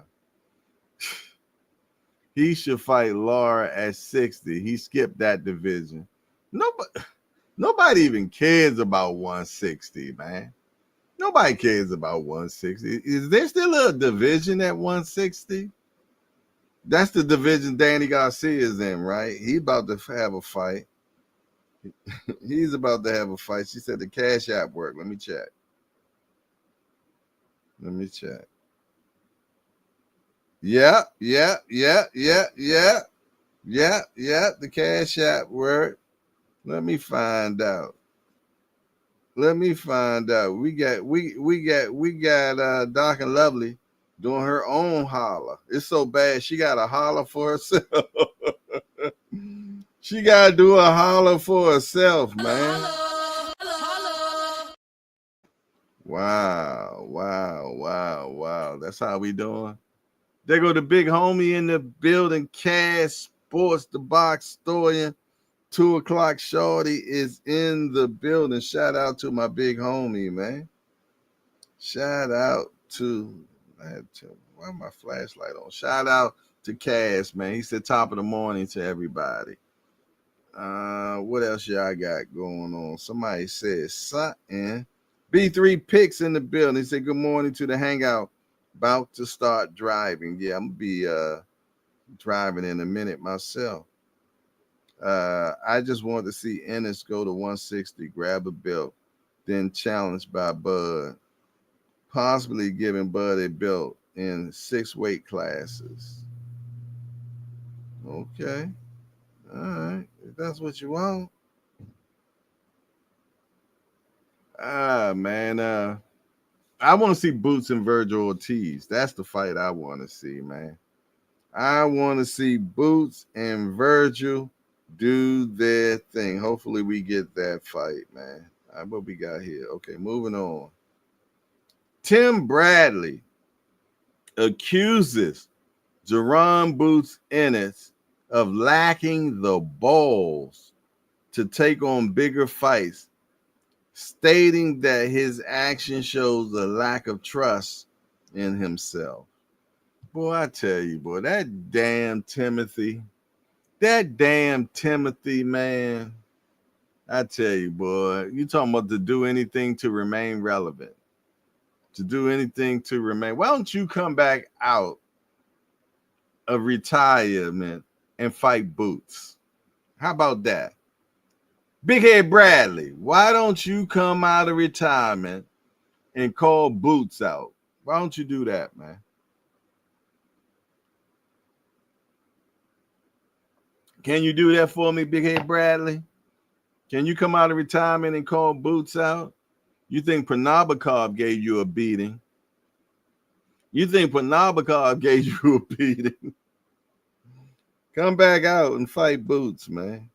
He should fight Lara at 60. He skipped that division. Nobody even cares about 160, man. Nobody cares about 160. Is there still a division at 160? That's the division Danny Garcia is in, right? He's about to have a fight. He's about to have a fight. She said the cash app work. Let me check. Yeah. The cash app work. Let me find out. We got Doc and Lovely doing her own holler. It's so bad she got a holler for herself. She gotta do a holler for herself, man. Wow. That's how we doing. There go the big homie in the building. Cash Sports, the box historian. 2 o'clock shorty is in the building. Shout out to my big homie, man. Shout out to, why my flashlight on? Shout out to Cass, man. He said top of the morning to everybody. What else y'all got going on? Somebody said something. B3 Picks in the building. He said good morning to the hangout. About to start driving. Yeah, I'm gonna be driving in a minute myself. I just want to see Ennis go to 160, grab a belt, then challenged by Bud, possibly giving Bud a belt in 6 weight classes. Okay. All right. If that's what you want. Man. I want to see Boots and Virgil Ortiz. That's the fight I want to see, man. I want to see Boots and Virgil do their thing. Hopefully we get that fight, man. All right, what we got here? Okay, moving on. Tim Bradley accuses Jerron Boots Ennis of lacking the balls to take on bigger fights, stating that his action shows a lack of trust in himself. Boy, I tell you, boy, that damn Timothy, man. I tell you, boy, you talking about to do anything to remain relevant, Why don't you come back out of retirement and fight Boots? How about that? Big Head Bradley, why don't you come out of retirement and call Boots out? Why don't you do that, man? Can you do that for me, Big Head Bradley? Can you come out of retirement and call Boots out? You think Pranabakov gave you a beating? You think Pranabakov gave you a beating? Come back out and fight Boots, man.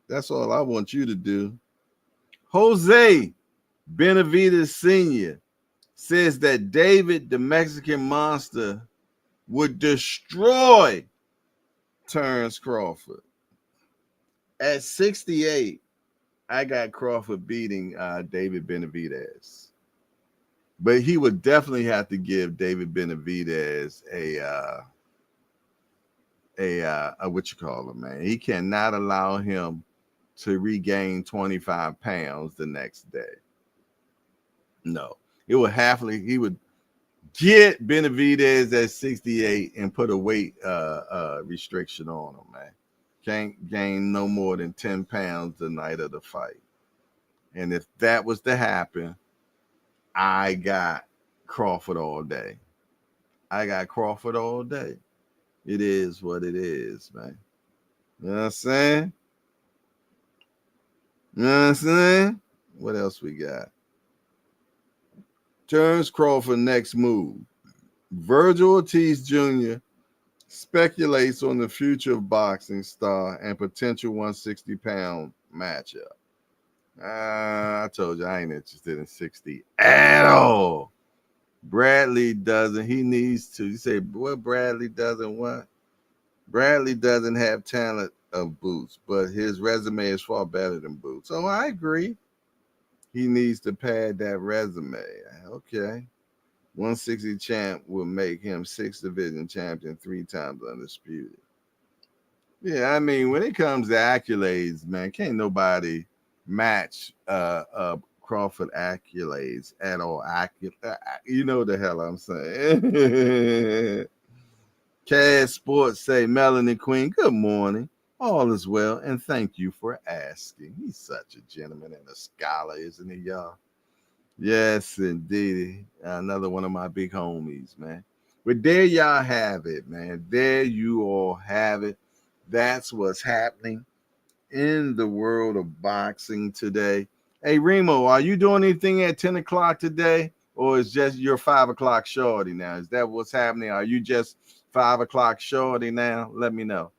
That's all I want you to do. Jose Benavides Sr. says that David, the Mexican Monster, would destroy Terrence Crawford. At 68, I got Crawford beating David Benavidez. But he would definitely have to give David Benavidez a what you call him, man. He cannot allow him to regain 25 pounds the next day. No. He would get Benavidez at 68 and put a weight restriction on him, man. Can't gain no more than 10 pounds the night of the fight. And if that was to happen, I got Crawford all day. I got Crawford all day. It is what it is, man. You know what I'm saying? You know what I'm saying? What else we got? Terrence Crawford next move. Virgil Ortiz Jr. speculates on the future of boxing star and potential 160-pound matchup. I told you I ain't interested in 60 at all. Bradley doesn't. He needs to. You say, what Bradley doesn't what? Bradley doesn't have talent of Boots, but his resume is far better than Boots. So I agree. He needs to pad that resume. Okay. 160 champ will make him 6th division champion, 3 times undisputed. Yeah, I mean, when it comes to accolades, man, can't nobody match Crawford accolades at all. You know the hell I'm saying. Cash Sports say, Melanie Queen, good morning. All is well, and thank you for asking. He's such a gentleman and a scholar, isn't he, y'all? Yes, indeed. Another one of my big homies, man. But there y'all have it, man. There you all have it. That's what's happening in the world of boxing today. Hey, Remo, are you doing anything at 10 o'clock today? Or is just your 5 o'clock shorty now? Is that what's happening? Are you just 5 o'clock shorty now? Let me know.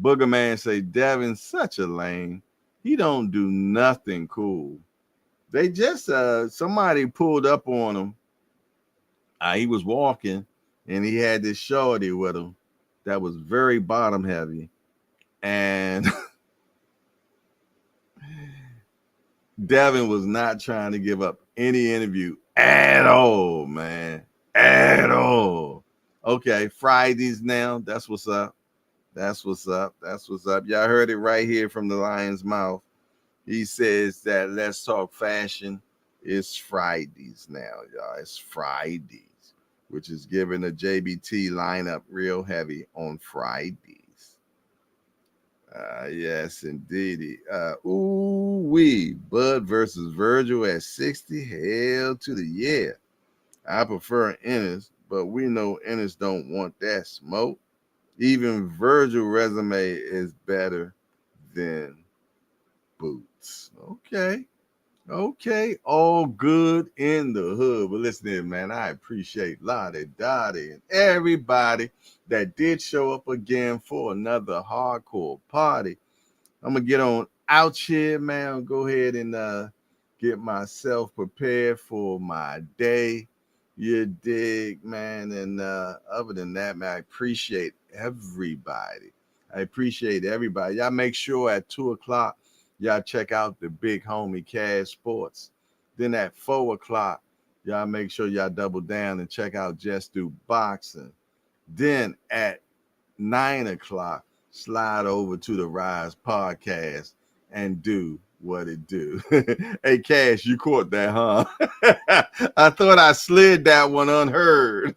Booger Man say, Devin's such a lame. He don't do nothing cool. They just, somebody pulled up on him. He was walking, and he had this shorty with him that was very bottom heavy. And Devin was not trying to give up any interview at all, man. At all. Okay, Fridays now. That's what's up. That's what's up. That's what's up. Y'all heard it right here from the lion's mouth. He says that Let's Talk Fashion is Fridays now, y'all. It's Fridays, which is giving the JBT lineup real heavy on Fridays. Yes, indeed. Bud versus Virgil at 60. Hell to the yeah. I prefer Ennis, but we know Ennis don't want that smoke. Even Virgil resume is better than Boots. Okay. All good in the hood. But listen here, man, I appreciate Lottie, Dottie, and everybody that did show up again for another hardcore party. I'm going to get on out here, man. Go ahead and get myself prepared for my day. You dig, man. And other than that, man, I appreciate everybody. Y'all make sure at 2 o'clock, y'all check out the big homie Cash Sports. Then at 4 o'clock, y'all make sure y'all double down and check out Just Do Boxing. Then at 9 o'clock, slide over to the Rise Podcast and do what it do. Hey, Cash, you caught that, huh? I thought I slid that one unheard.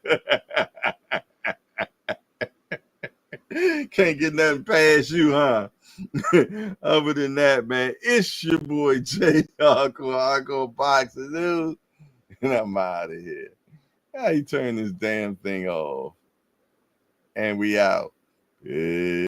Can't get nothing past you, huh? Other than that, man, it's your boy J Hardcore Boxing News, and I'm out of here. How you turn this damn thing off? And we out. Peace.